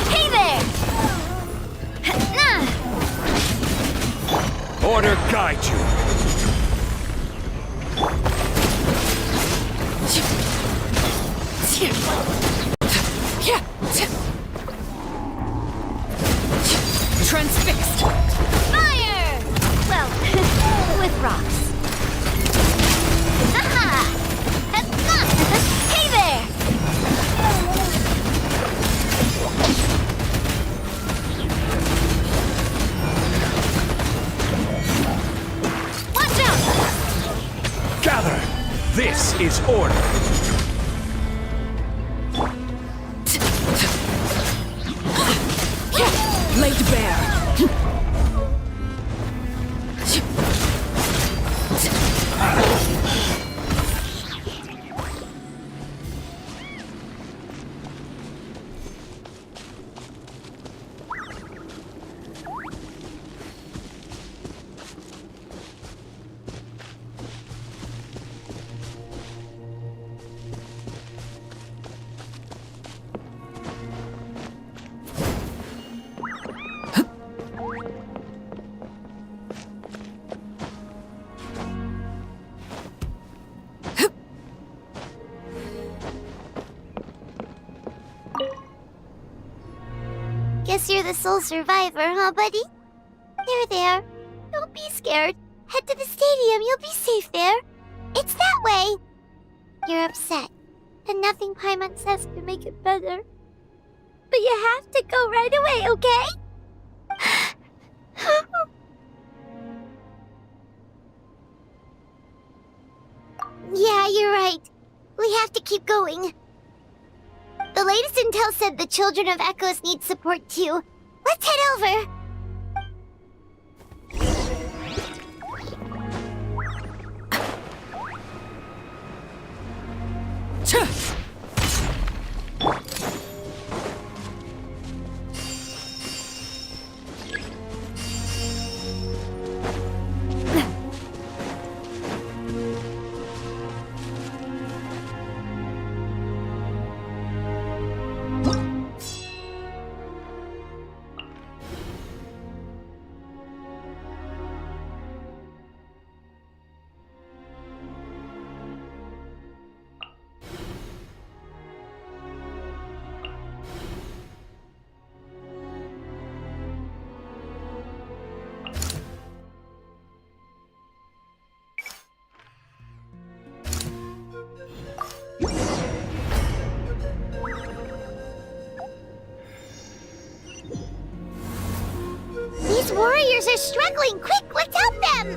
Hey there! Order guide you. Transfixed! Fire! Well, with rocks. Aha! Hey there! Watch out! Gather! This is order. Laid bare. Guess you're the sole survivor, huh, buddy? There. Don't be scared. Head to the stadium, you'll be safe there. It's that way. You're upset, and nothing Paimon says can make it better. But you have to go right away, okay? Yeah, you're right. We have to keep going. The latest intel said the Children of Echoes need support too. Let's head over. Those warriors are struggling! Quick, let's help them!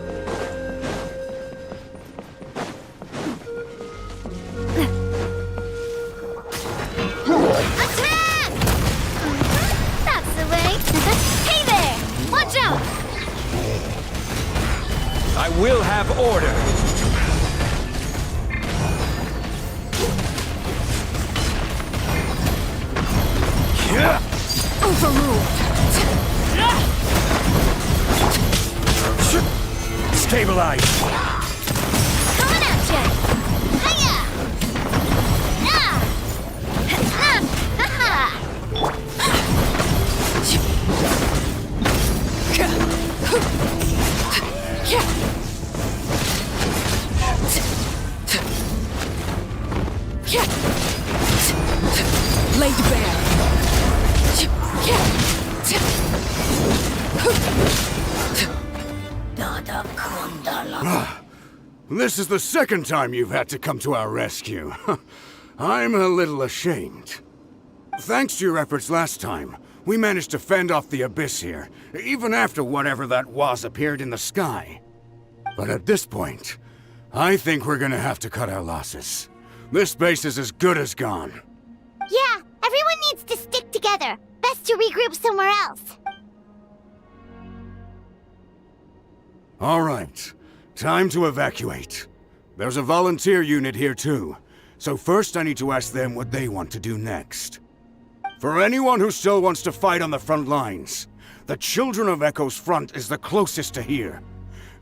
Attack! That's the way. Hey there! Watch out! I will have order. Overruled. Stabilize. Coming at ya! Hiya! Ah! Laid bare. This is the second time you've had to come to our rescue. I'm a little ashamed. Thanks to your efforts last time, we managed to fend off the abyss here, even after whatever that was appeared in the sky. But at this point, I think we're gonna have to cut our losses. This base is as good as gone. Yeah, everyone needs to stick together. Best to regroup somewhere else. All right, time to evacuate. There's a volunteer unit here too, so first I need to ask them what they want to do next. For anyone who still wants to fight on the front lines, the Children of Echo's front is the closest to here.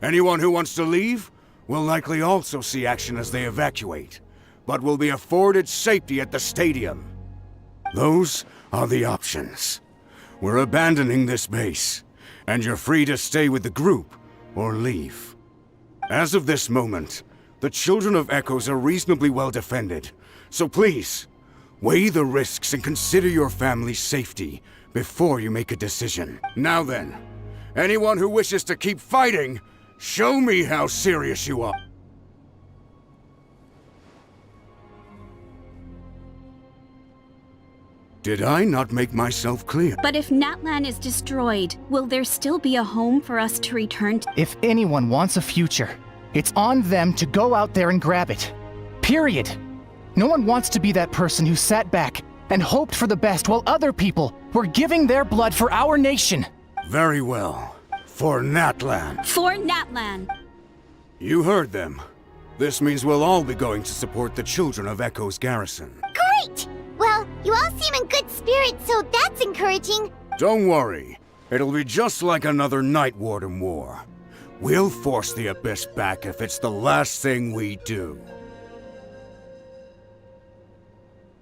Anyone who wants to leave will likely also see action as they evacuate, but will be afforded safety at the stadium. Those are the options. We're abandoning this base, and you're free to stay with the group or leave. As of this moment, the Children of Echoes are reasonably well defended, so please, weigh the risks and consider your family's safety before you make a decision. Now then, anyone who wishes to keep fighting, show me how serious you are. Did I not make myself clear? But if Natlan is destroyed, will there still be a home for us to return to? If anyone wants a future, it's on them to go out there and grab it. Period. No one wants to be that person who sat back and hoped for the best while other people were giving their blood for our nation. Very well. For Natlan. For Natlan. You heard them. This means we'll all be going to support the Children of Echo's garrison. Great! Well, you all seem in good spirits, so that's encouraging. Don't worry. It'll be just like another Night Warden war. We'll force the Abyss back if it's the last thing we do.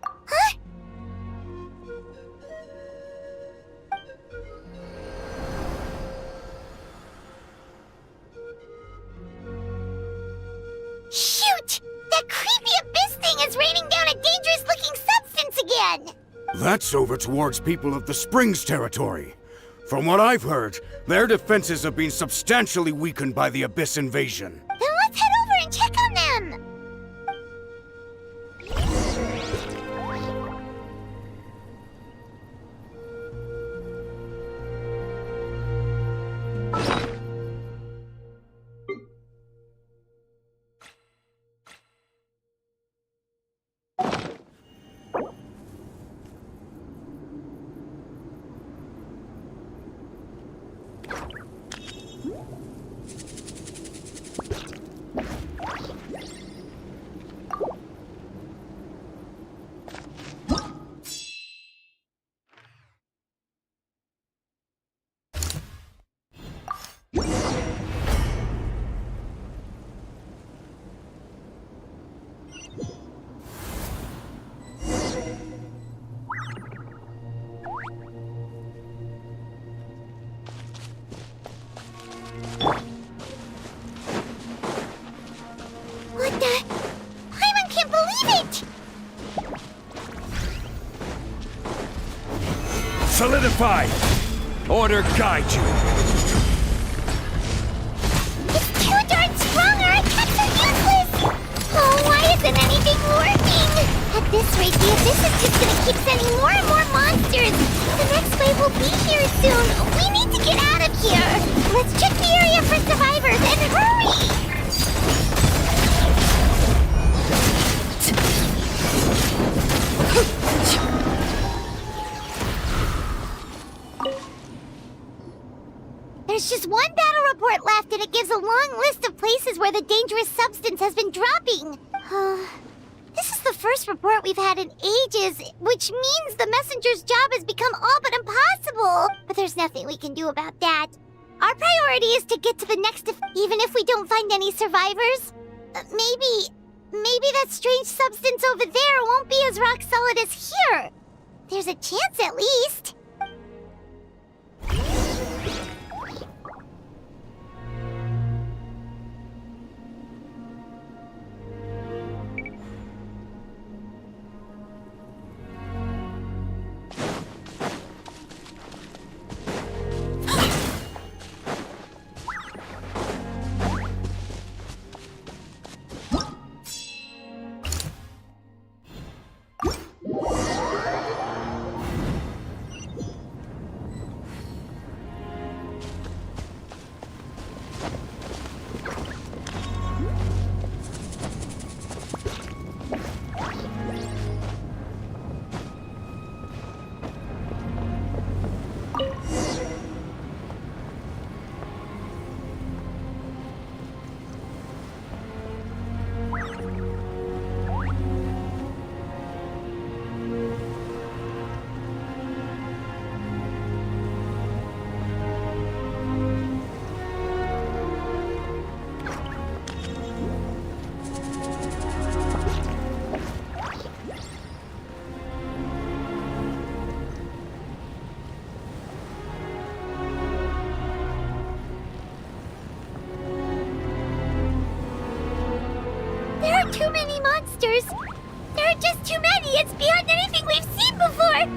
Huh? Shoot! That creepy Abyss thing is raining down a dangerous-looking substance again! That's over towards people of the Springs territory. From what I've heard, their defenses have been substantially weakened by the Abyss invasion. Then let's head over and check on them! What the? Hyman can't believe it! Solidify! Order guide you! It's too darn strong, our attacks are useless! Oh, why isn't anything working? At this rate, the Abyss is just gonna keep sending more and more monsters! The next wave will be here soon. We need to get out of here. Let's check the area for survivors and hurry! There's just one battle report left, and it gives a long list of places where the dangerous substance has been dropping. This is the first report we've had in ages, which means the messenger's job has become all but impossible. But there's nothing we can do about that. Our priority is to get to the next, even if we don't find any survivors. Maybe that strange substance over there won't be as rock solid as here. There's a chance at least. There are too many monsters! There are just too many! It's beyond anything we've seen before!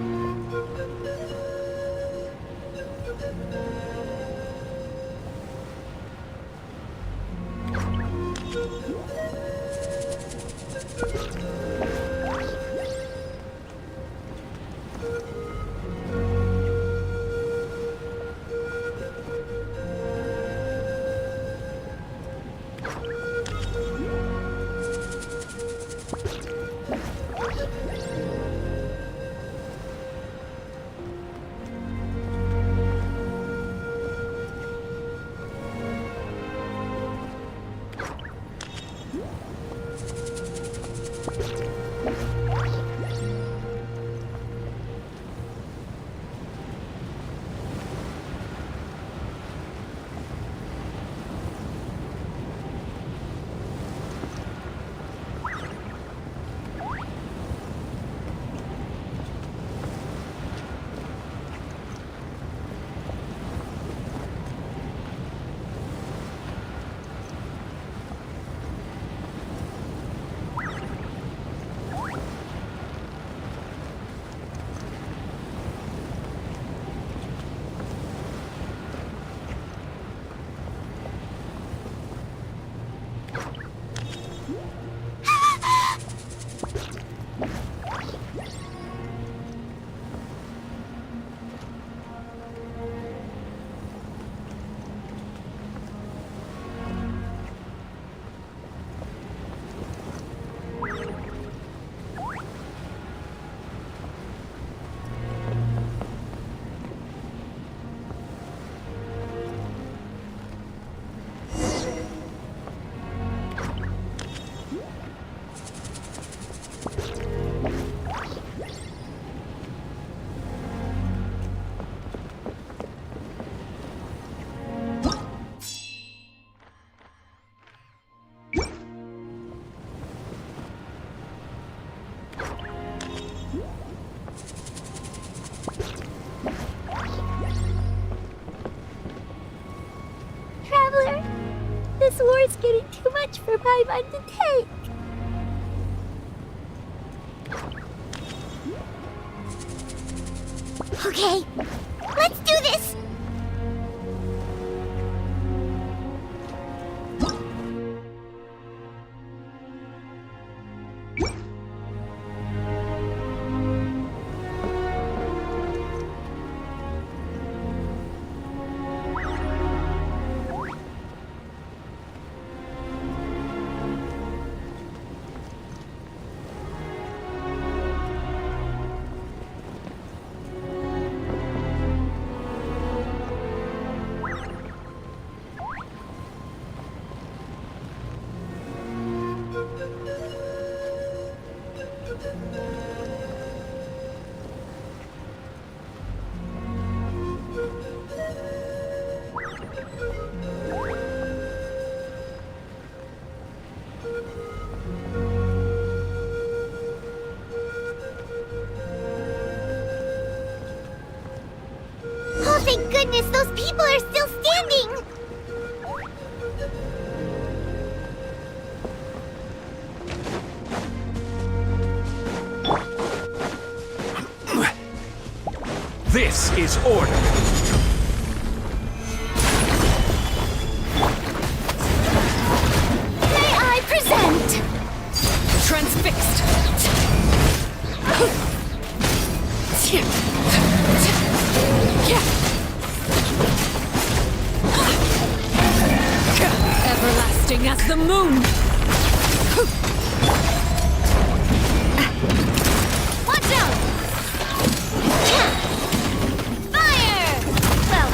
This war's getting too much for my mind to take. Okay, let's do this! thank goodness those people are still standing! This is order. May I present? Transfixed. Everlasting as the moon. Watch out! Fire! Well,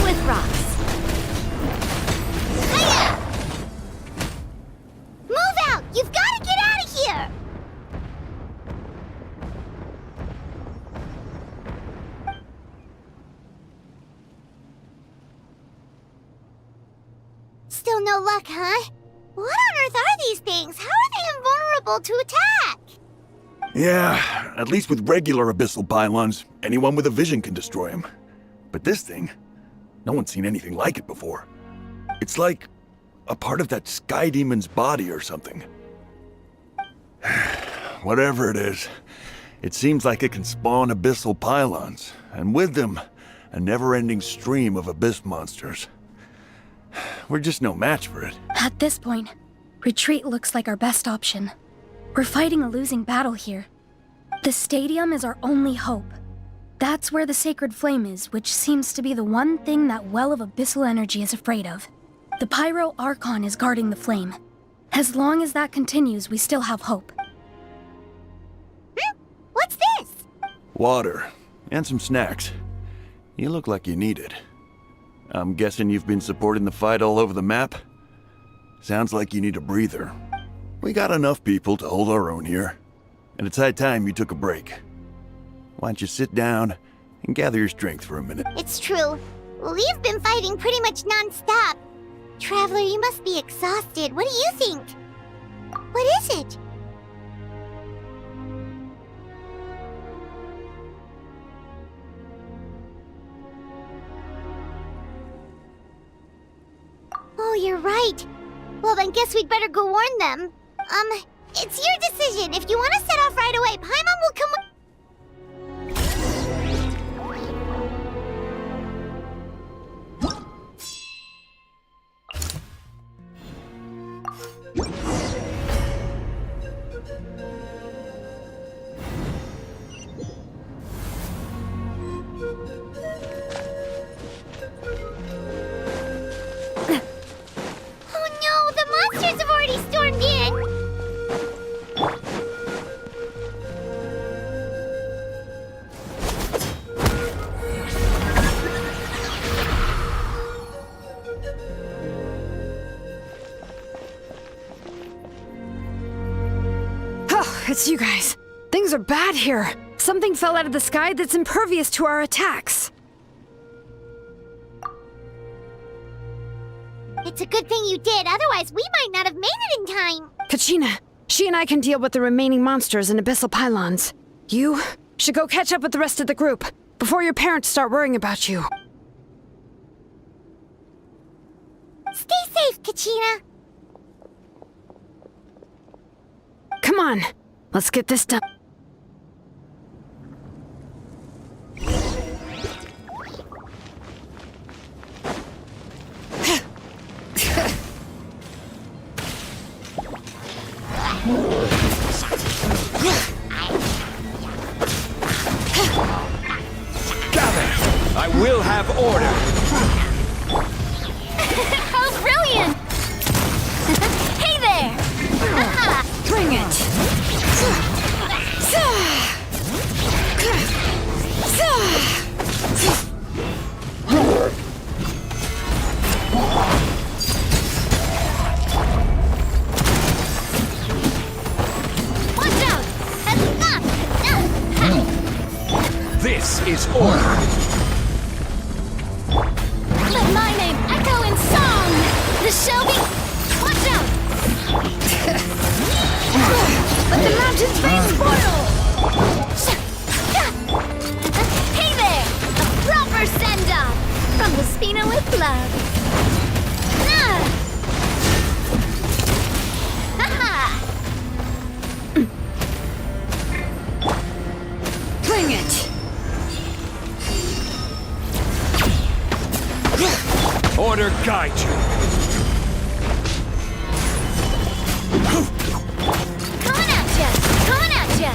with rocks. Hiya! Move out! You've got to get out of here! Still no luck, huh? What on earth are these things? How are they invulnerable to attack? Yeah, at least with regular abyssal pylons, anyone with a vision can destroy them. But this thing, no one's seen anything like it before. It's like a part of that sky demon's body or something. Whatever it is, it seems like it can spawn abyssal pylons, and with them, a never-ending stream of abyss monsters. We're just no match for it. At this point, retreat looks like our best option. We're fighting a losing battle here. The stadium is our only hope. That's where the sacred flame is, which seems to be the one thing that well of abyssal energy is afraid of. The Pyro Archon is guarding the flame. As long as that continues, we still have hope. What's this? Water, and some snacks. You look like you need it. I'm guessing you've been supporting the fight all over the map? Sounds like you need a breather. We got enough people to hold our own here, and it's high time you took a break. Why don't you sit down and gather your strength for a minute? It's true. We've been fighting pretty much non-stop. Traveler, you must be exhausted. What do you think? What is it? Oh, you're right. Well, then guess we'd better go warn them. It's your decision. If you want to set off right away, Paimon will come with... It's you guys. Things are bad here. Something fell out of the sky that's impervious to our attacks. It's a good thing you did, otherwise we might not have made it in time. Kachina, she and I can deal with the remaining monsters and abyssal pylons. You should go catch up with the rest of the group before your parents start worrying about you. Stay safe, Kachina. Come on, let's get this done. I will have order. How brilliant! Hey there! Bring it! Watch out! That's not! This is order. Let my name echo in song! The Shelby... Watch out! Let the mountains rain spoil! Hey there! A proper send Order guide you. Coming at ya! Coming at ya!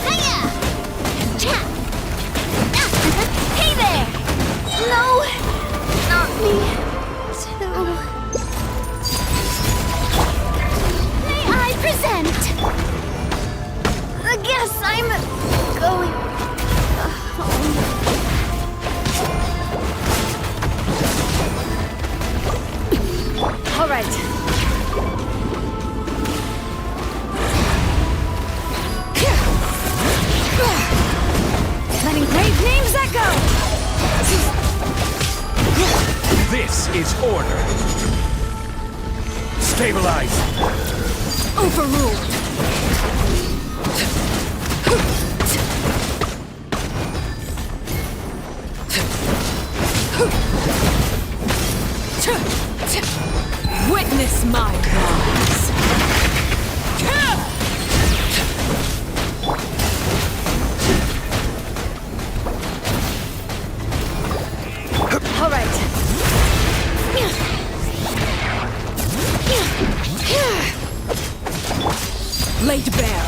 Hiya! Cha! Hey there! No! Not me. Too. May I present? I guess I'm going home. All right. Letting brave names echo! This is order. Stabilize. Overruled. Witness my rise. All right. Laid bare.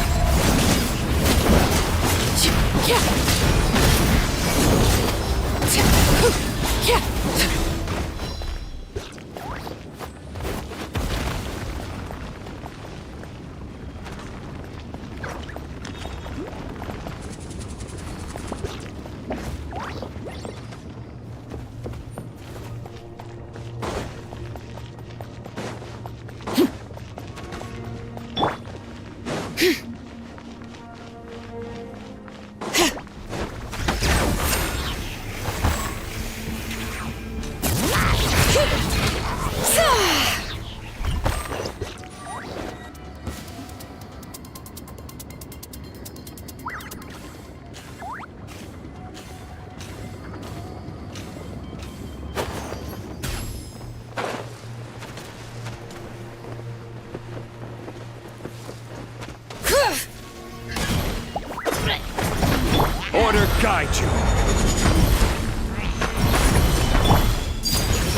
Order guide you.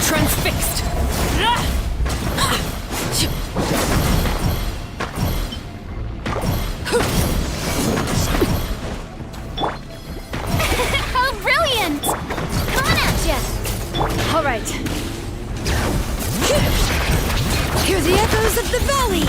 Transfixed. How brilliant! Coming at ya! All right. Hear the echoes of the valley.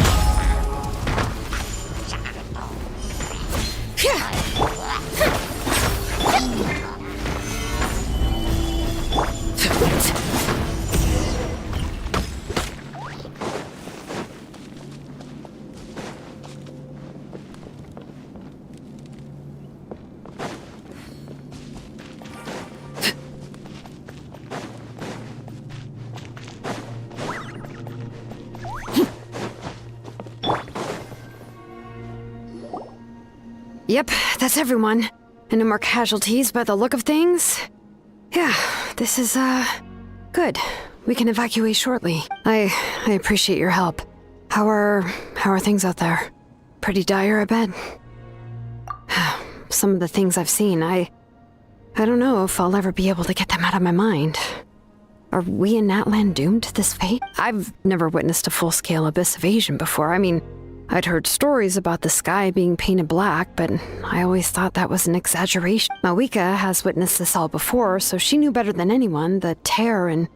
Yep, that's everyone. And no more casualties by the look of things. Yeah, this is, good. We can evacuate shortly. I appreciate your help. How are things out there? Pretty dire, I bet. Some of the things I've seen, I don't know if I'll ever be able to get them out of my mind. Are we in Natlan doomed to this fate? I've never witnessed a full-scale abyss invasion before. I mean, I'd heard stories about the sky being painted black, but I always thought that was an exaggeration. Mawika has witnessed this all before, so she knew better than anyone the terror and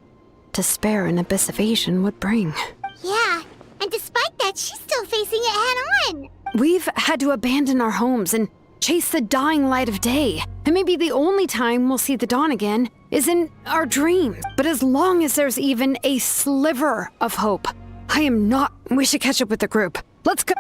despair an abyss invasion would bring. Yeah, and despite that, she's still facing it head-on. We've had to abandon our homes and chase the dying light of day. And maybe the only time we'll see the dawn again is in our dreams. But as long as there's even a sliver of hope, I am not... We should catch up with the group. Let's go...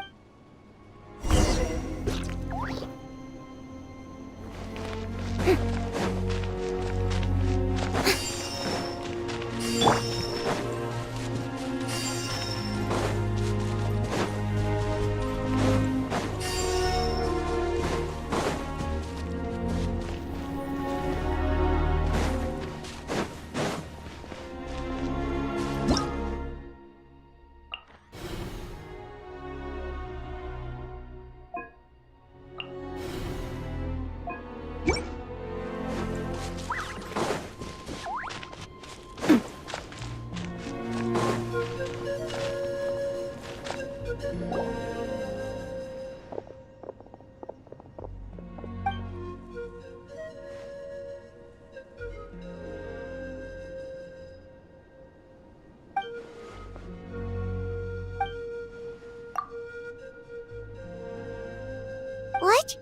What?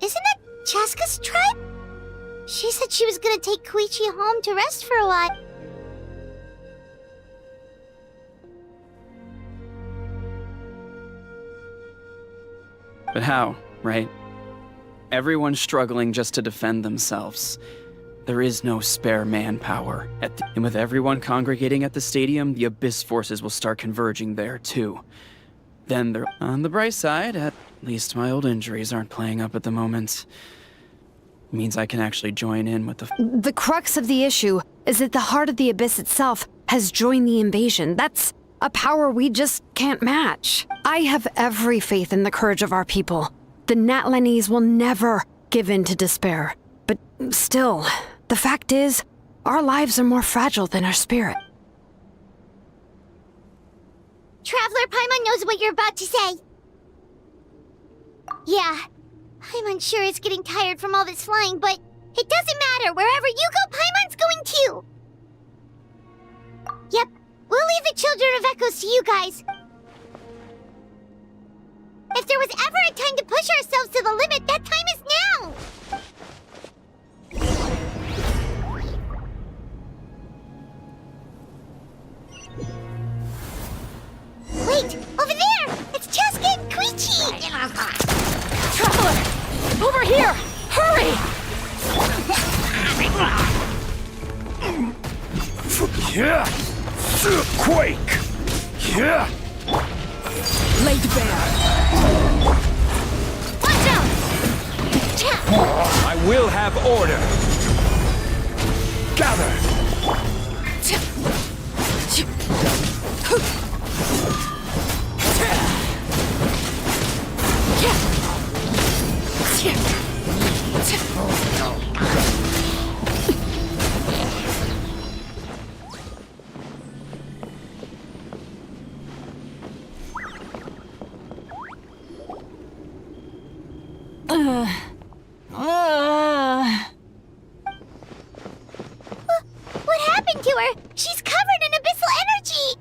Isn't that Chaska's tribe? She said she was gonna take Koichi home to rest for a while. But how, right? Everyone's struggling just to defend themselves. There is no spare manpower. And with everyone congregating at the stadium, the Abyss forces will start converging there, too. Then they're on the bright side, at least my old injuries aren't playing up at the moment. Means I can actually join in with the... The crux of the issue is that the heart of the Abyss itself has joined the invasion. That's a power we just can't match. I have every faith in the courage of our people. The Natlanese will never give in to despair. But still, the fact is, our lives are more fragile than our spirit. Traveler Paimon knows what you're about to say. Yeah, I'm unsure it's getting tired from all this flying, but it doesn't matter. Wherever you go, Paimon's going too. Yep, we'll leave the Children of Echoes to you guys. If there was ever a time to push ourselves to the limit, that time is now! Wait! Over there! It's Chaska and Koichi! Traveler! Over here! Hurry! Yeah! Quake! Yeah! Laid bare. Watch out! I will have order! Gather! What happened to her? She's covered in abyssal energy!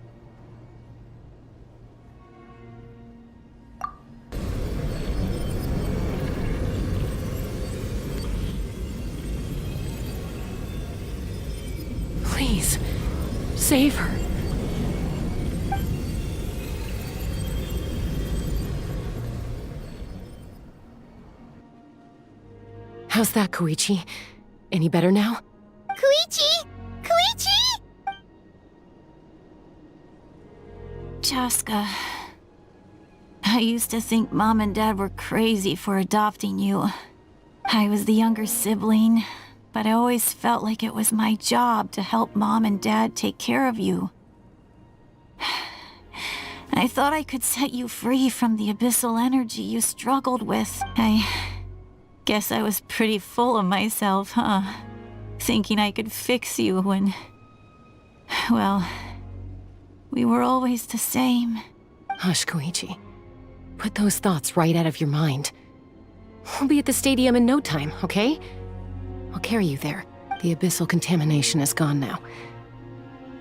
Please, save her. How's that, Koichi? Any better now? Koichi! Koichi! Chaska, I used to think Mom and Dad were crazy for adopting you. I was the younger sibling, but I always felt like it was my job to help Mom and Dad take care of you. I thought I could set you free from the abyssal energy you struggled with. I guess I was pretty full of myself, huh? Thinking I could fix you when... well, we were always the same. Hush, Koichi. Put those thoughts right out of your mind. We'll be at the stadium in no time, okay? I'll carry you there. The abyssal contamination is gone now.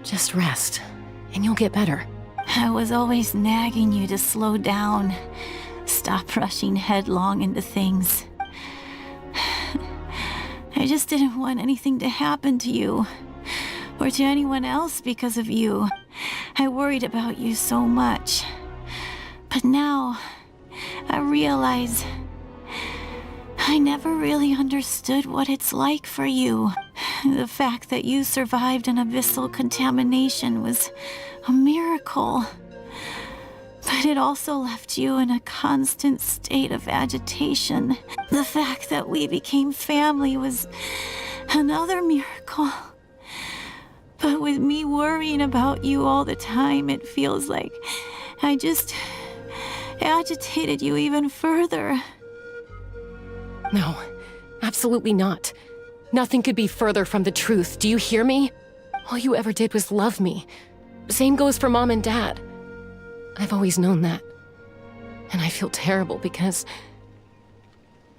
Just rest, and you'll get better. I was always nagging you to slow down. Stop rushing headlong into things. I just didn't want anything to happen to you, or to anyone else because of you. I worried about you so much. But now, I realize I never really understood what it's like for you. The fact that you survived an abyssal contamination was a miracle. But it also left you in a constant state of agitation. The fact that we became family was another miracle. But with me worrying about you all the time, it feels like I just agitated you even further. No, absolutely not. Nothing could be further from the truth. Do you hear me? All you ever did was love me. Same goes for Mom and Dad. I've always known that. And I feel terrible because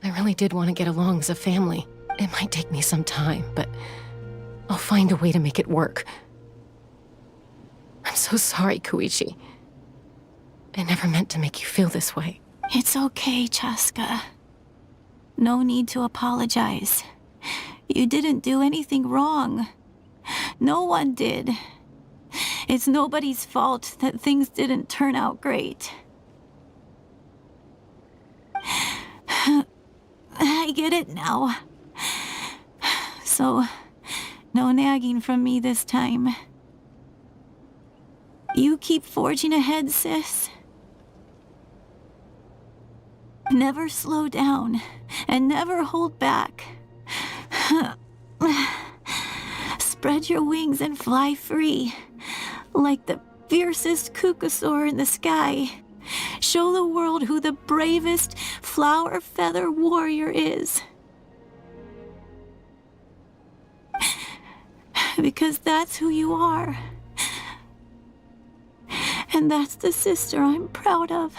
I really did want to get along as a family. It might take me some time, but I'll find a way to make it work. I'm so sorry, Koichi. I never meant to make you feel this way. It's okay, Chaska. No need to apologize. You didn't do anything wrong. No one did. It's nobody's fault that things didn't turn out great. I get it now. So, no nagging from me this time. You keep forging ahead, sis. Never slow down, and never hold back. Spread your wings and fly free, like the fiercest kukusaur in the sky. Show the world who the bravest flower feather warrior is. Because that's who you are. And that's the sister I'm proud of.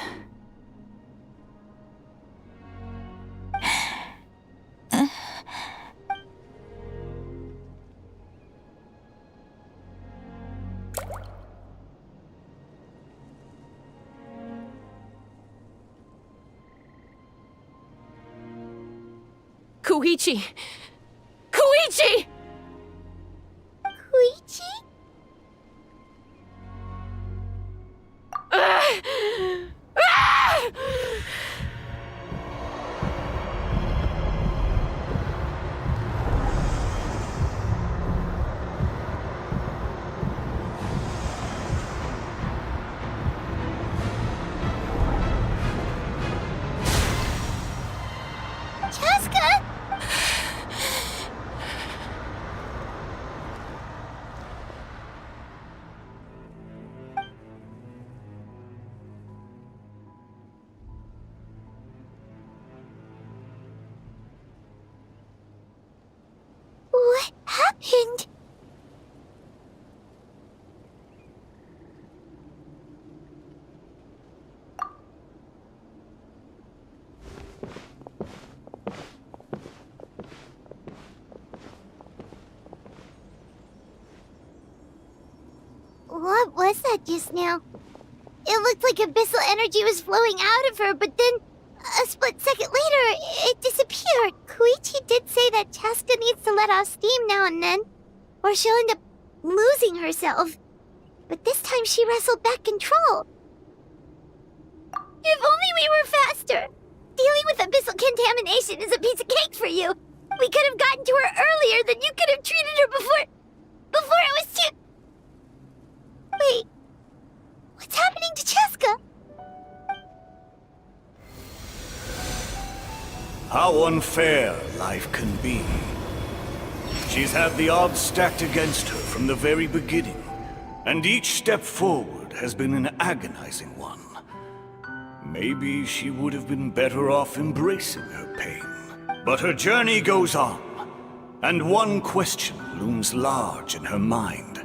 Koichi! Koichi! Koichi? Chaska? What happened? What was that just now? It looked like abyssal energy was flowing out of her, but then a split second later, it disappeared. Koichi did say that Chaska needs to let off steam now and then, or she'll end up losing herself. But this time she wrestled back control. If only we were faster! Dealing with abyssal contamination is a piece of cake for you! We could have gotten to her earlier, then you could have treated her before it was too... Wait, what's happening to Chaska? How unfair life can be. She's had the odds stacked against her from the very beginning, and each step forward has been an agonizing one. Maybe she would have been better off embracing her pain. But her journey goes on, and one question looms large in her mind.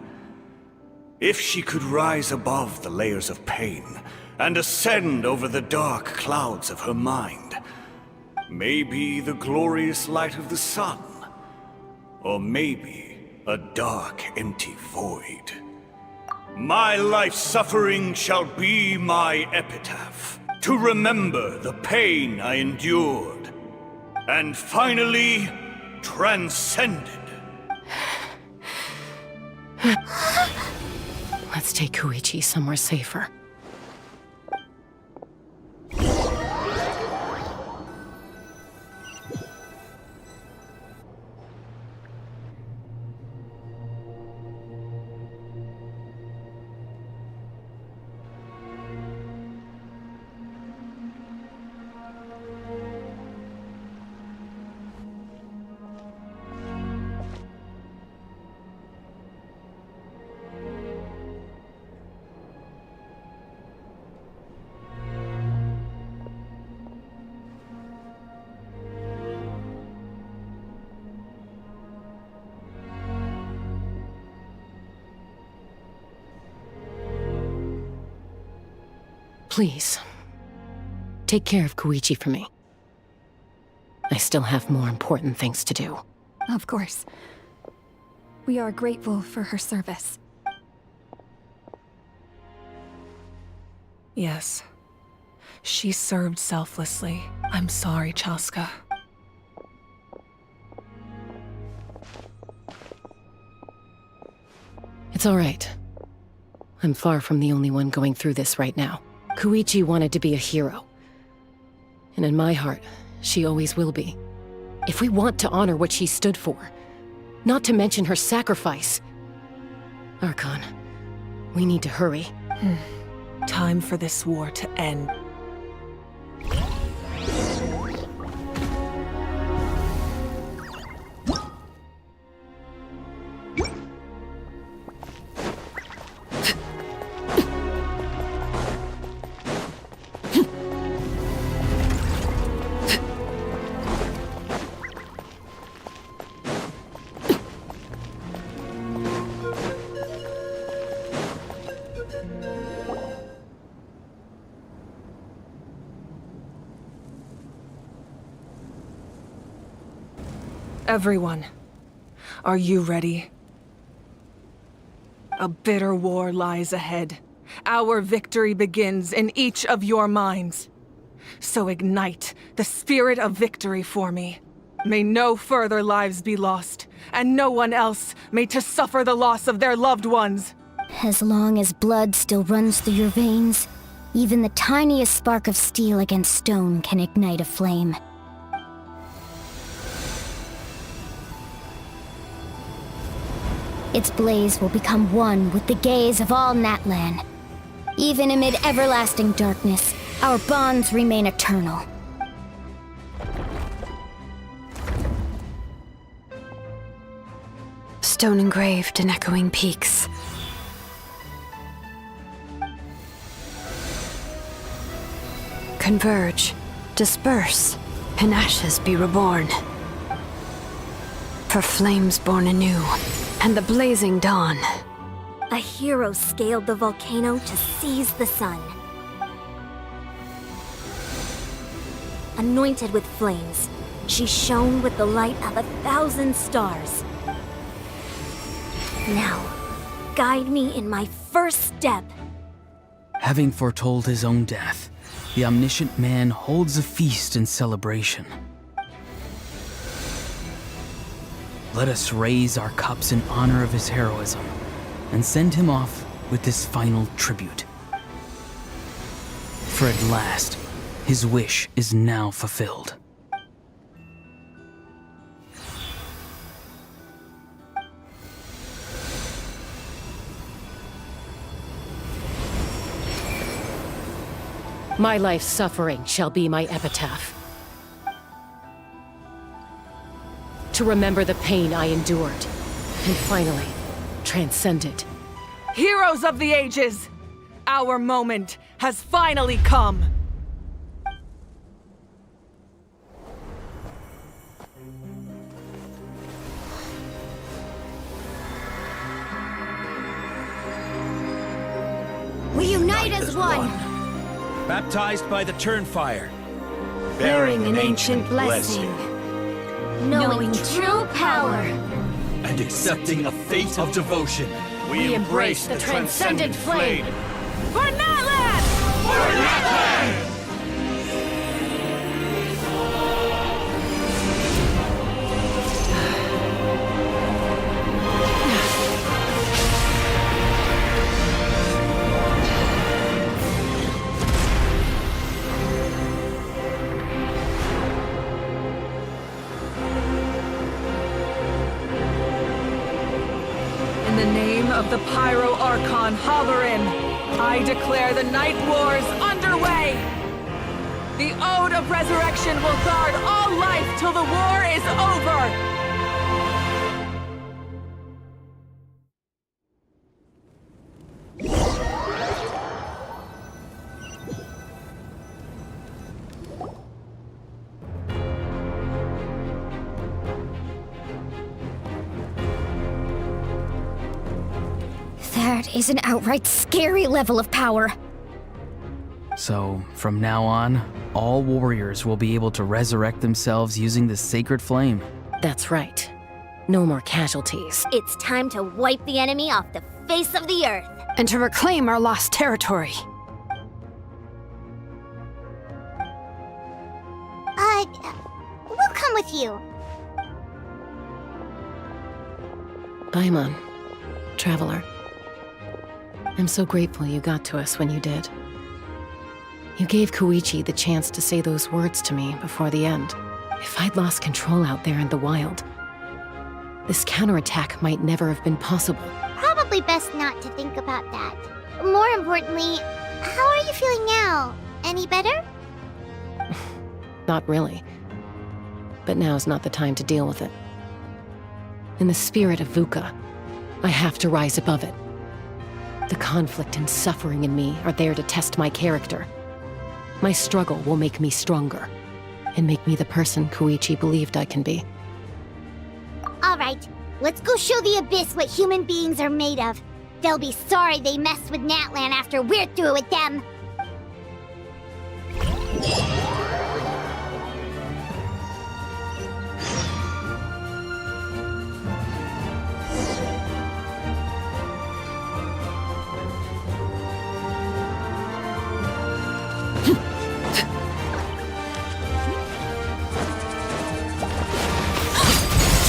If she could rise above the layers of pain and ascend over the dark clouds of her mind, maybe the glorious light of the sun, or maybe a dark, empty void. My life's suffering shall be my epitaph, to remember the pain I endured, and finally transcended. Let's take Koichi somewhere safer. Please, Take care of Koichi for me. I still have more important things to do. Of course. We are grateful for her service. Yes. She served selflessly. I'm sorry, Chaska. It's all right. I'm far from the only one going through this right now. Koichi wanted to be a hero. And in my heart, she always will be. If we want to honor what she stood for, not to mention her sacrifice. Archon, we need to hurry. Time for this war to end. Everyone, are you ready? A bitter war lies ahead. Our victory begins in each of your minds. So ignite the spirit of victory for me. May no further lives be lost, and no one else may to suffer the loss of their loved ones. As long as blood still runs through your veins, even the tiniest spark of steel against stone can ignite a flame. Its blaze will become one with the gaze of all Natlan. Even amid everlasting darkness, our bonds remain eternal. Stone engraved in echoing peaks. Converge, disperse, in ashes be reborn. For flames born anew, and the blazing dawn. A hero scaled the volcano to seize the sun. Anointed with flames, she shone with the light of 1,000 stars. Now, guide me in my first step. Having foretold his own death, the omniscient man holds a feast in celebration. Let us raise our cups in honor of his heroism and send him off with this final tribute. For at last, his wish is now fulfilled. My life's suffering shall be my epitaph. To remember the pain I endured, and finally, transcend it. Heroes of the ages! Our moment has finally come! We unite as one! Baptized by the Turnfire. Bearing an ancient blessing. Knowing true power. And accepting a fate of devotion. We embrace the transcendent flame! For Natlan! For Natlan! In the name of the Pyro Archon Halloran, I declare the Night Wars underway! The Ode of Resurrection will guard all life till the war is over! That is an outright scary level of power. So, from now on, all warriors will be able to resurrect themselves using the sacred flame. That's right. No more casualties. It's time to wipe the enemy off the face of the earth. And to reclaim our lost territory. We'll come with you. Paimon, traveler. I'm so grateful you got to us when you did. You gave Koichi the chance to say those words to me before the end. If I'd lost control out there in the wild, this counterattack might never have been possible. Probably best not to think about that. More importantly, how are you feeling now? Any better? Not really. But now's not the time to deal with it. In the spirit of VUCA, I have to rise above it. The conflict and suffering in me are there to test my character. My struggle will make me stronger, and make me the person Koichi believed I can be. Alright, let's go show the Abyss what human beings are made of. They'll be sorry they messed with Natlan after we're through with them.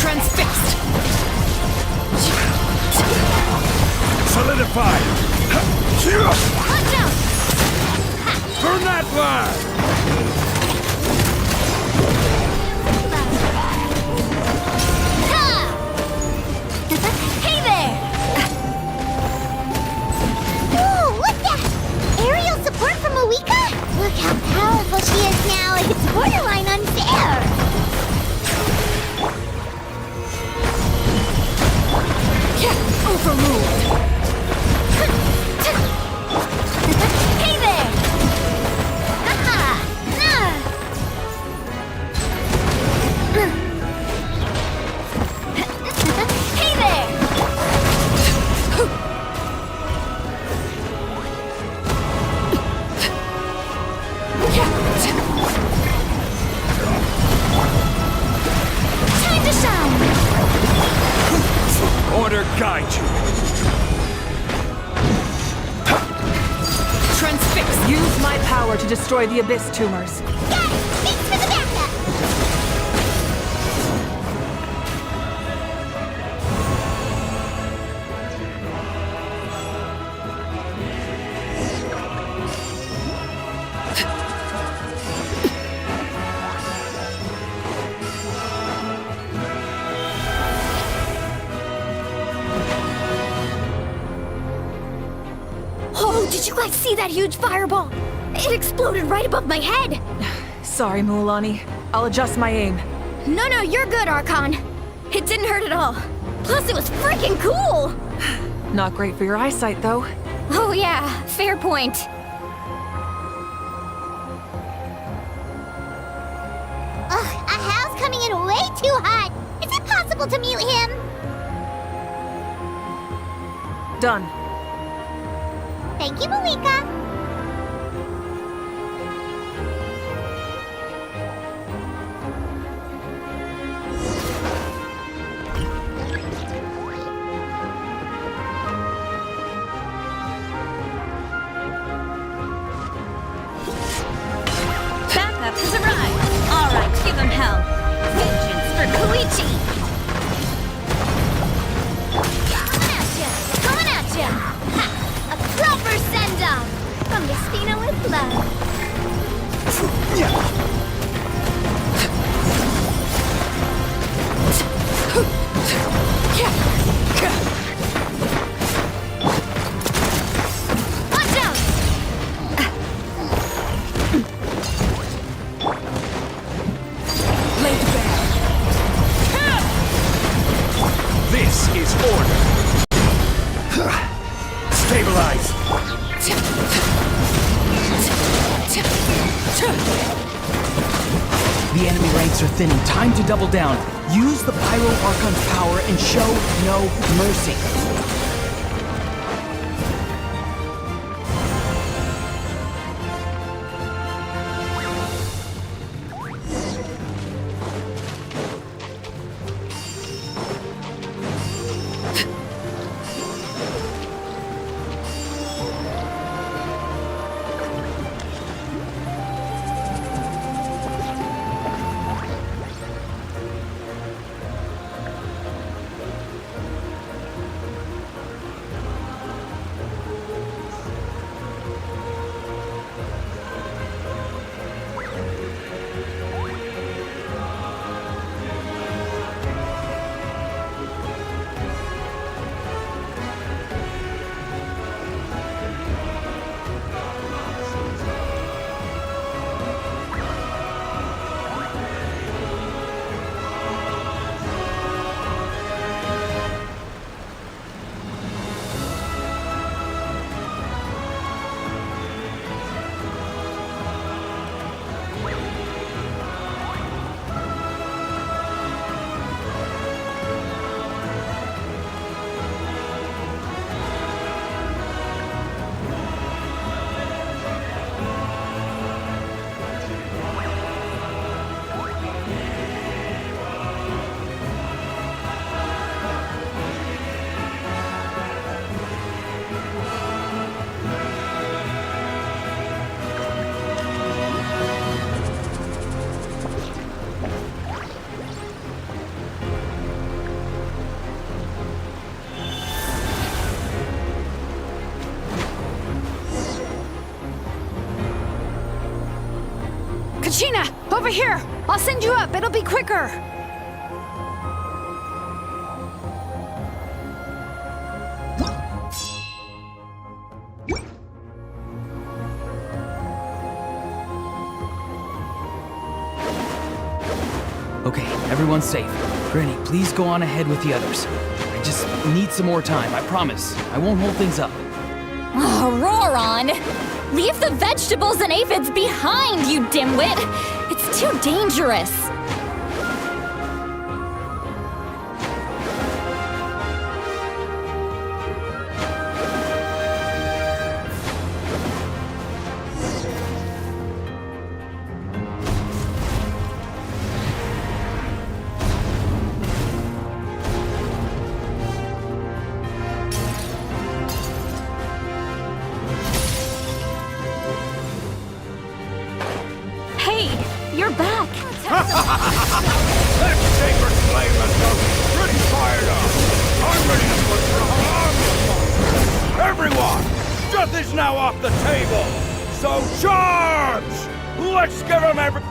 Transfixed! Solidified! Watch out! Burn that line! Hey there! Ooh, look at aerial support from Awika? Look how powerful she is now. It's borderline unfair. Overruled! Hey there! Haha! Hey there! Time to shine! Order guide you. Transfix! Use my power to destroy the Abyss tumors. Thanks for the backup! Oh, did you guys see that huge fireball? It exploded right above my head! Sorry, Mualani. I'll adjust my aim. No, you're good, Archon. It didn't hurt at all. Plus, it was freaking cool! Not great for your eyesight, though. Oh yeah, fair point. Ugh, Ahal's coming in way too hot. Is it possible to mute him? Done. Thank you, Malika. Backup has arrived. All right, give him hell. Vengeance for Koichi. Coming at ya! Ha! A proper send-off from Despina with love. Watch out! Laid bare. This is order. Stabilize. The enemy ranks are thinning. Time to double down. Use the Pyro Archon's power and show no mercy. Kachina, over here! I'll send you up, it'll be quicker! Okay, everyone's safe. Granny, please go on ahead with the others. I just need some more time, I promise. I won't hold things up. Oh, roar on! Leave the vegetables and aphids behind, you dimwit! It's too dangerous! You're back! That sacred flame has got me pretty fired up! I'm ready to put your arms. Everyone! Death is now off the table! So charge! Let's give him every...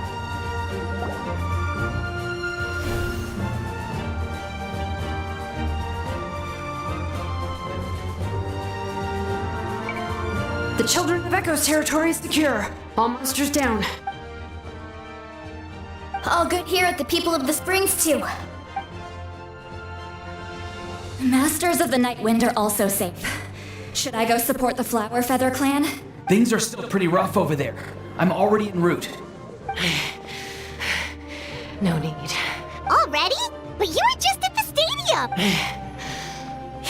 The Children of Echo's territory is secure. All monsters down. All good here at the People of the Springs, too. Masters of the Night Wind are also safe. Should I go support the Flower Feather clan? Things are still pretty rough over there. I'm already en route. No need. Already? But you were just at the stadium!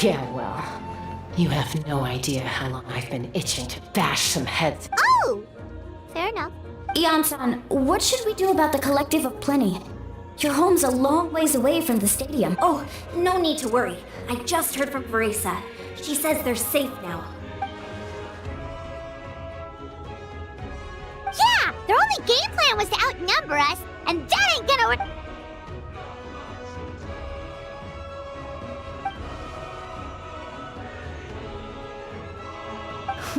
Yeah, well, you have no idea how long I've been itching to bash some heads. Oh! Fair enough. Ian-san, what should we do about the Collective of Plenty? Your home's a long ways away from the stadium. Oh, no need to worry. I just heard from Verisa. She says they're safe now. Yeah! Their only game plan was to outnumber us, and that ain't gonna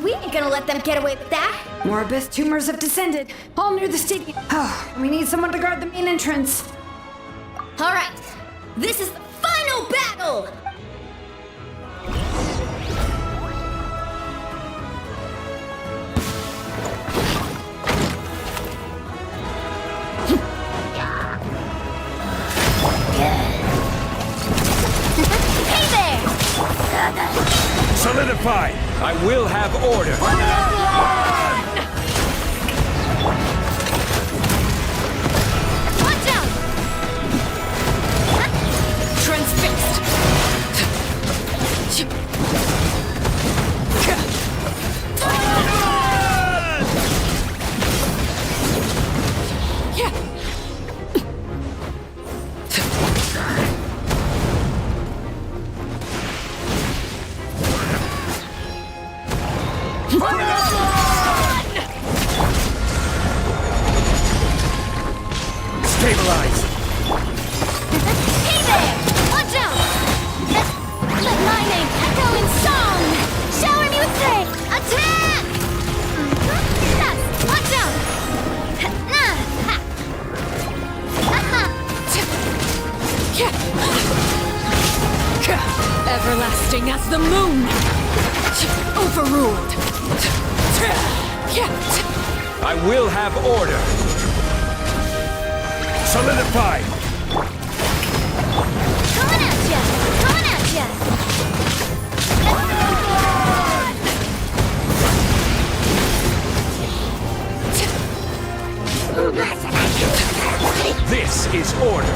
We ain't gonna let them get away with that. More abyss tumors have descended, all near the stadium. We need someone to guard the main entrance. All right, this is the final battle! Hey there! Solidify! I will have order! Watch out! Transfixed! Stabilize! Hey there! Watch out! Let my name echo in song! Shower me with praise! Attack! Yes! Watch out! Everlasting as the moon! Overruled! I will have order! Solidify! Coming at ya! Coming at ya! This is order!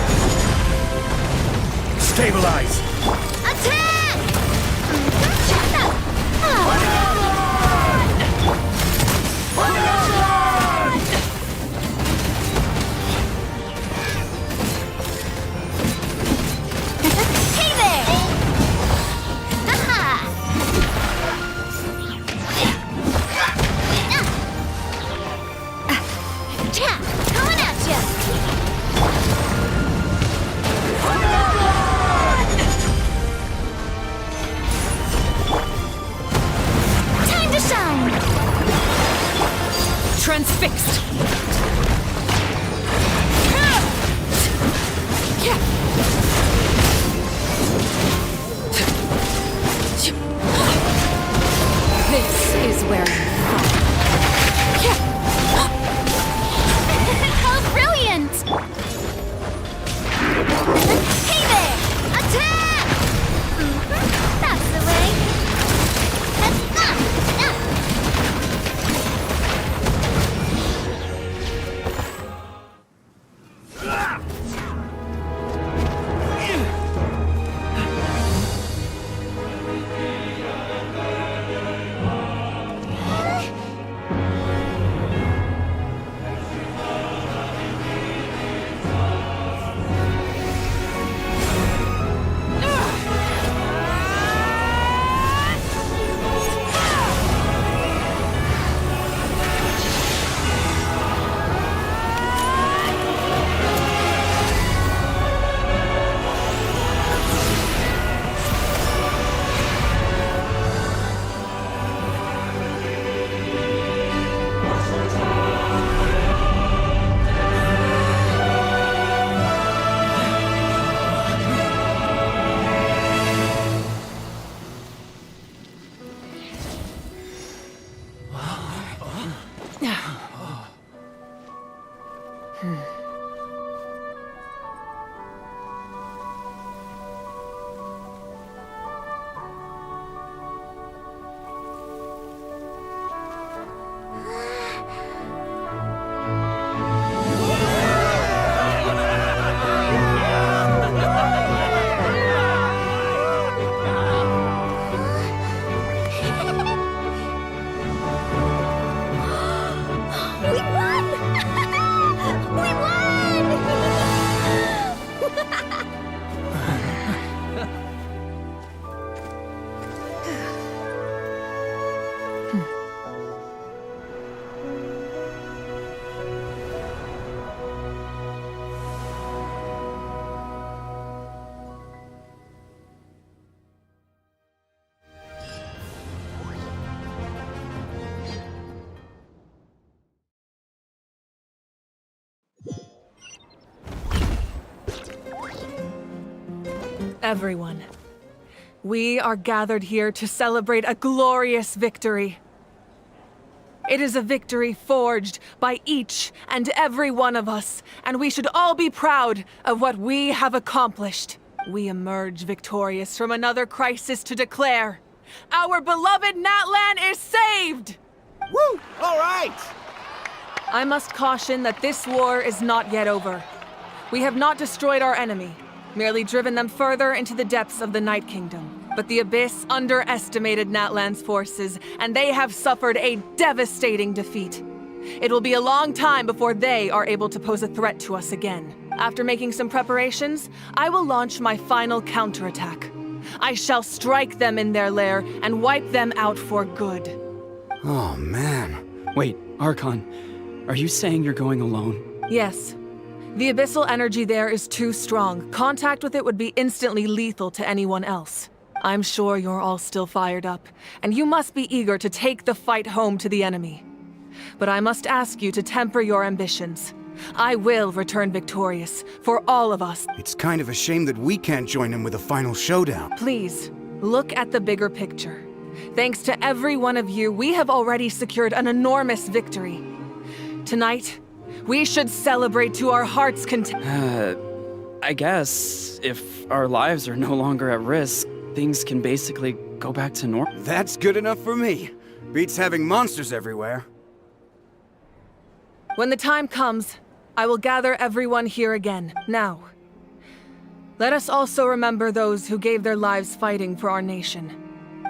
Stabilize! Attack! Hey there! Coming at ya! Time to shine! Transfixed! This is where How brilliant! Hey there! Attack! That's the way. Everyone, we are gathered here to celebrate a glorious victory. It is a victory forged by each and every one of us, and we should all be proud of what we have accomplished. We emerge victorious from another crisis to declare, our beloved Natlan is saved! Woo! All right! I must caution that this war is not yet over. We have not destroyed our enemy, merely driven them further into the depths of the Night Kingdom. But the Abyss underestimated Natlan's forces, and they have suffered a devastating defeat. It will be a long time before they are able to pose a threat to us again. After making some preparations, I will launch my final counterattack. I shall strike them in their lair and wipe them out for good. Oh, man. Wait, Archon, are you saying you're going alone? Yes. The abyssal energy there is too strong. Contact with it would be instantly lethal to anyone else. I'm sure you're all still fired up, and you must be eager to take the fight home to the enemy. But I must ask you to temper your ambitions. I will return victorious, for all of us. It's kind of a shame that we can't join him with a final showdown. Please, look at the bigger picture. Thanks to every one of you, we have already secured an enormous victory. Tonight, we should celebrate to our heart's content. I guess if our lives are no longer at risk, things can basically go back to normal. That's good enough for me. Beats having monsters everywhere. When the time comes, I will gather everyone here again. Now, let us also remember those who gave their lives fighting for our nation.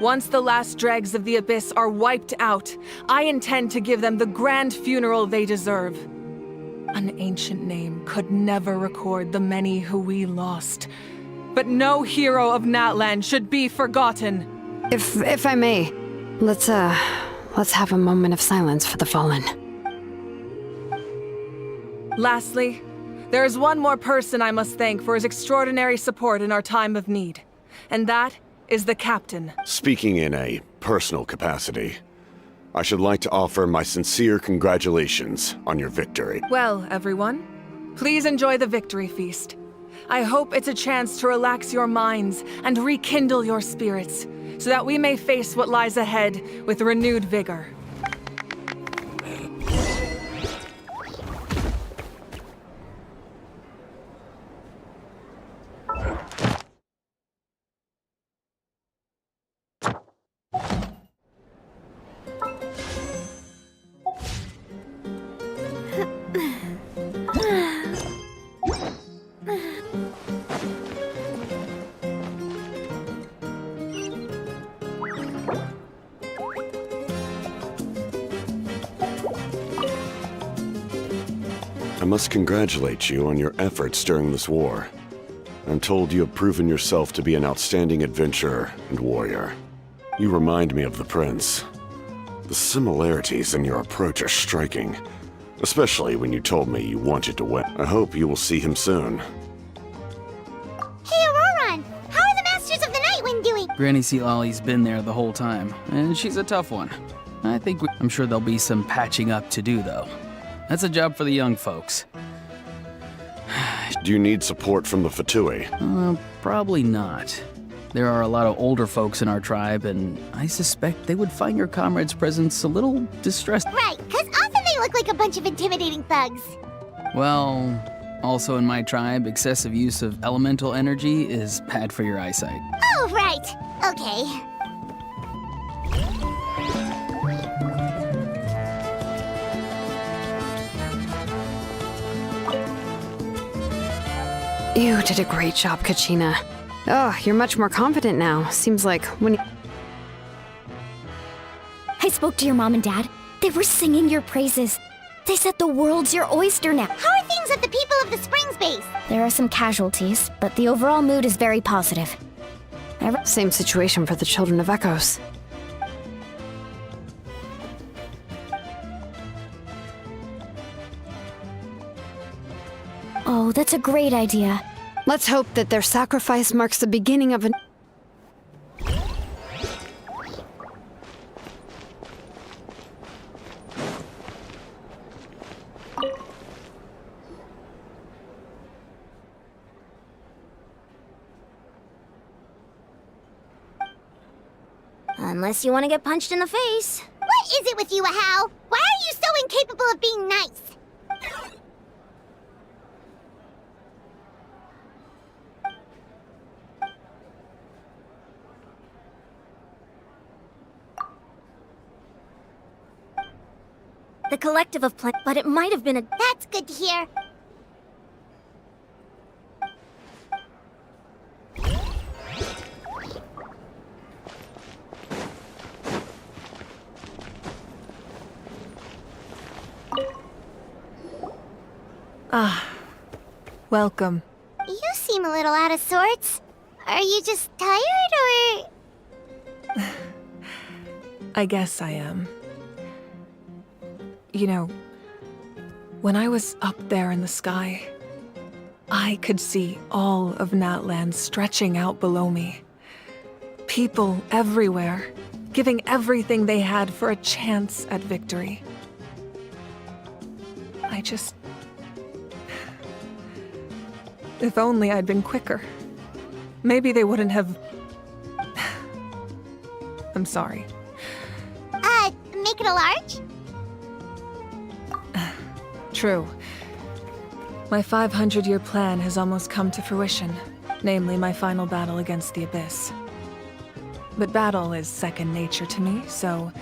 Once the last dregs of the Abyss are wiped out, I intend to give them the grand funeral they deserve. An ancient name could never record the many who we lost. But no hero of Natlan should be forgotten. If I may, let's have a moment of silence for the fallen. Lastly, there is one more person I must thank for his extraordinary support in our time of need. And that is the Captain. Speaking in a personal capacity, I should like to offer my sincere congratulations on your victory. Well, everyone, please enjoy the victory feast. I hope it's a chance to relax your minds and rekindle your spirits, so that we may face what lies ahead with renewed vigor. I must congratulate you on your efforts during this war. I'm told you have proven yourself to be an outstanding adventurer and warrior. You remind me of the prince. The similarities in your approach are striking, especially when you told me you wanted to win. I hope you will see him soon. Hey, Auroran! How are the Masters of the Nightwind doing? Granny Sealolly's been there the whole time, and she's a tough one. I'm sure there'll be some patching up to do, though. That's a job for the young folks. Do you need support from the Fatui? Probably not. There are a lot of older folks in our tribe, and I suspect they would find your comrade's presence a little distressing. Right, because often they look like a bunch of intimidating thugs. Well, also in my tribe, excessive use of elemental energy is bad for your eyesight. Oh, right. Okay. You did a great job, Kachina. Oh, you're much more confident now. Seems like when I spoke to your mom and dad. They were singing your praises. They said the world's your oyster now. How are things at the People of the Springs base? There are some casualties, but the overall mood is very positive. Same situation for the Children of Echoes. Oh, that's a great idea. Let's hope that their sacrifice marks the beginning of an... Unless you want to get punched in the face. What is it with you, Ahau? Why are you so incapable of being nice? The collective of but it might have been a... That's good to hear. Ah, welcome. You seem a little out of sorts. Are you just tired, or...? I guess I am. You know, when I was up there in the sky, I could see all of Natlan stretching out below me. People everywhere, giving everything they had for a chance at victory. If only I'd been quicker. Maybe they wouldn't have... I'm sorry. Make it a large? True. My 500-year plan has almost come to fruition, namely my final battle against the Abyss. But battle is second nature to me, so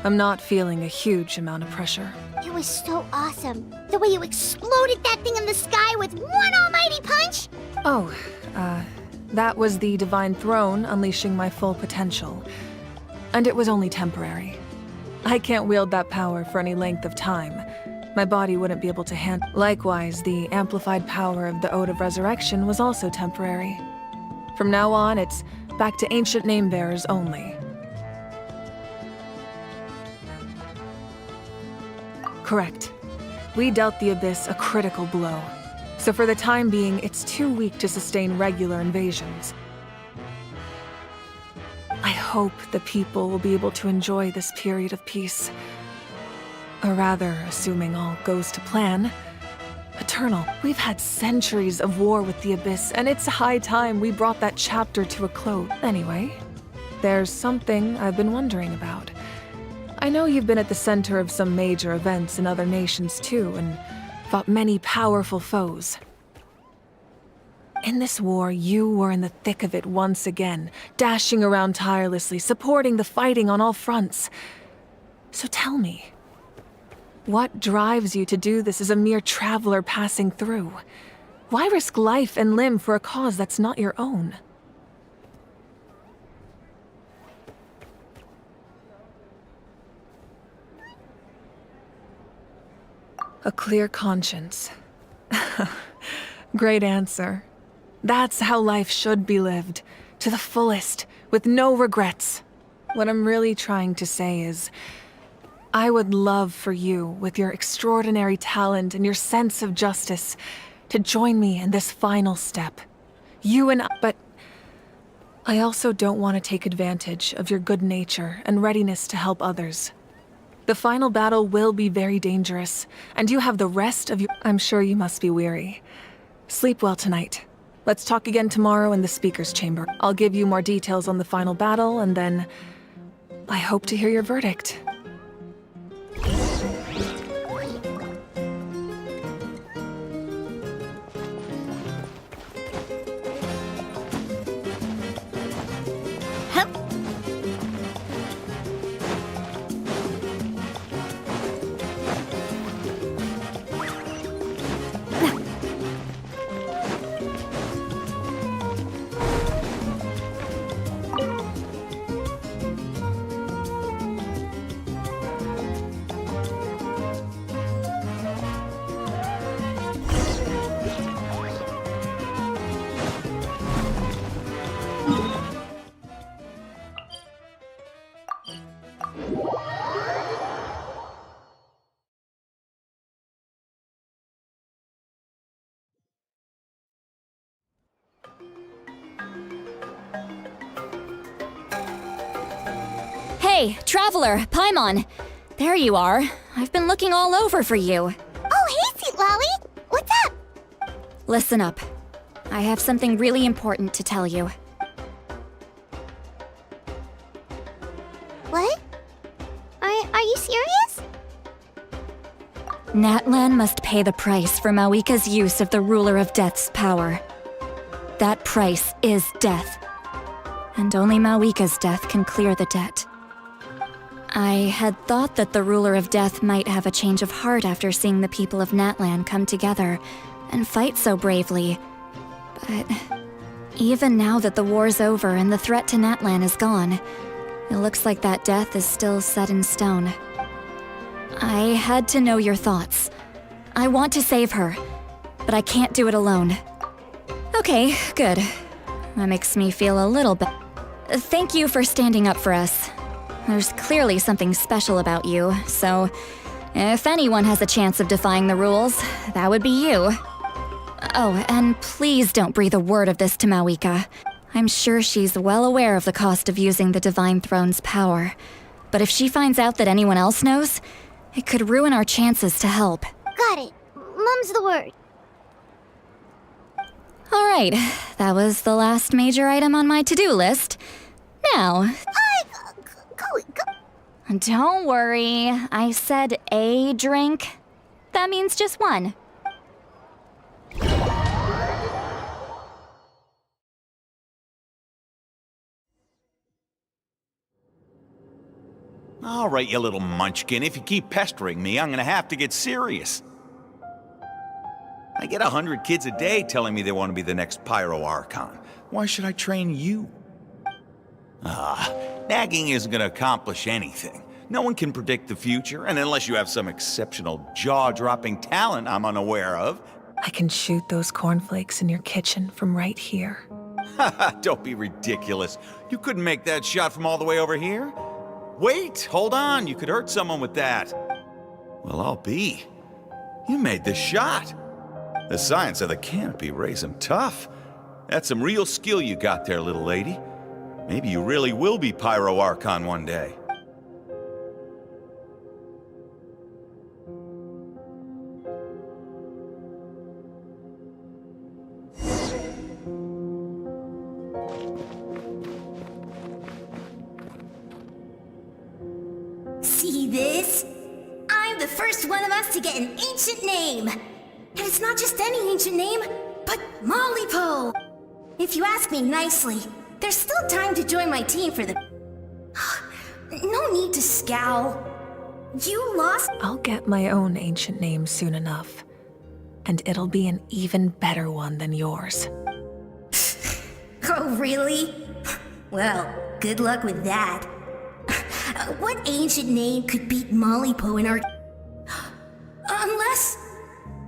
I'm not feeling a huge amount of pressure. It was so awesome. The way you exploded that thing in the sky with one almighty punch! Oh, that was the Divine Throne unleashing my full potential. And it was only temporary. I can't wield that power for any length of time. My body wouldn't be able to handle. Likewise, the amplified power of the Ode of Resurrection was also temporary. From now on, it's back to ancient name-bearers only. Correct. We dealt the Abyss a critical blow. So for the time being, it's too weak to sustain regular invasions. I hope the people will be able to enjoy this period of peace. Or rather, assuming all goes to plan, Eternal, we've had centuries of war with the Abyss, and it's high time we brought that chapter to a close. Anyway, there's something I've been wondering about. I know you've been at the center of some major events in other nations too, and fought many powerful foes. In this war, you were in the thick of it once again, dashing around tirelessly, supporting the fighting on all fronts. So tell me, what drives you to do this as a mere traveler passing through? Why risk life and limb for a cause that's not your own? A clear conscience. Great answer. That's how life should be lived, to the fullest, with no regrets. What I'm really trying to say is, I would love for you, with your extraordinary talent and your sense of justice, to join me in this final step. You and I, but I also don't want to take advantage of your good nature and readiness to help others. The final battle will be very dangerous, and you have the rest of your— I'm sure you must be weary. Sleep well tonight. Let's talk again tomorrow in the speaker's chamber. I'll give you more details on the final battle, and then I hope to hear your verdict. Hey, Traveler, Paimon! There you are. I've been looking all over for you. Oh, hey, Sweet Lolly! What's up? Listen up. I have something really important to tell you. What? Are you serious? Natlan must pay the price for Mawika's use of the Ruler of Death's power. That price is death. And only Mawika's death can clear the debt. I had thought that the Ruler of Death might have a change of heart after seeing the people of Natlan come together and fight so bravely. But even now that the war's over and the threat to Natlan is gone, it looks like that death is still set in stone. I had to know your thoughts. I want to save her, but I can't do it alone. Okay, good. That makes me feel a little better. Thank you for standing up for us. There's clearly something special about you, so if anyone has a chance of defying the rules, that would be you. Oh, and please don't breathe a word of this to Mawika. I'm sure she's well aware of the cost of using the Divine Throne's power. But if she finds out that anyone else knows, it could ruin our chances to help. Got it. Mum's the word. Alright, that was the last major item on my to-do list. Now... Go. Don't worry, I said a drink. That means just one. All right, you little munchkin. If you keep pestering me, I'm gonna have to get serious. I get 100 kids a day telling me they want to be the next Pyro Archon. Why should I train you? Nagging isn't gonna accomplish anything. No one can predict the future, and unless you have some exceptional jaw-dropping talent I'm unaware of... I can shoot those cornflakes in your kitchen from right here. Don't be ridiculous. You couldn't make that shot from all the way over here? Wait, hold on. You could hurt someone with that. Well, I'll be. You made this shot. The science of the canopy raised him tough. That's some real skill you got there, little lady. Maybe you really will be Pyro Archon one day. us to get an ancient name. And it's not just any ancient name, but Mollypo. If you ask me nicely, there's still time to join my team for the... No need to scowl. You lost... I'll get my own ancient name soon enough. And it'll be an even better one than yours. Oh, really? Well, good luck with that. What ancient name could beat Mollypo in our... Unless...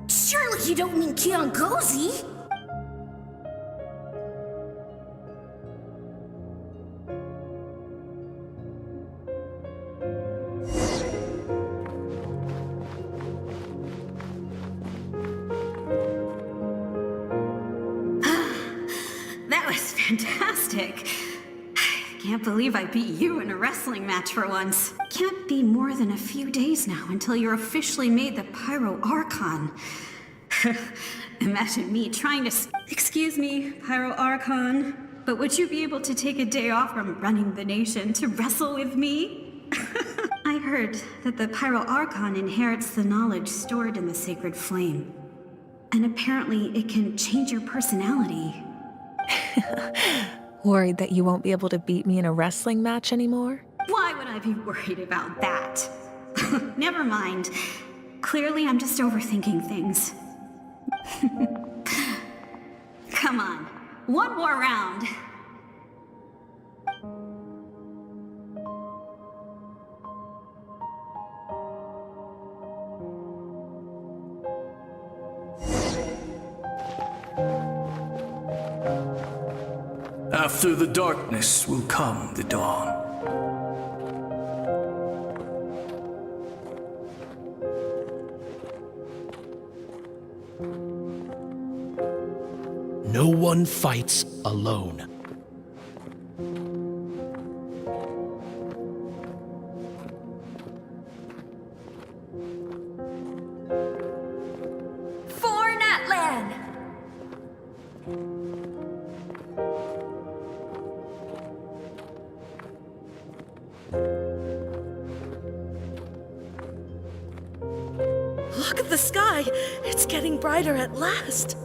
Surely you don't mean Kiangozi? That was fantastic. Can't believe I beat you in a wrestling match for once. Can't be more than a few days now until you're officially made the Pyro Archon. Imagine me trying to... Excuse me, Pyro Archon, but would you be able to take a day off from running the nation to wrestle with me? I heard that the Pyro Archon inherits the knowledge stored in the sacred flame. And apparently it can change your personality. Worried that you won't be able to beat me in a wrestling match anymore? Why would I be worried about that? Never mind. Clearly, I'm just overthinking things. Come on, one more round. After the darkness will come the dawn. No one fights alone. For Natlan! Look at the sky! It's getting brighter at last!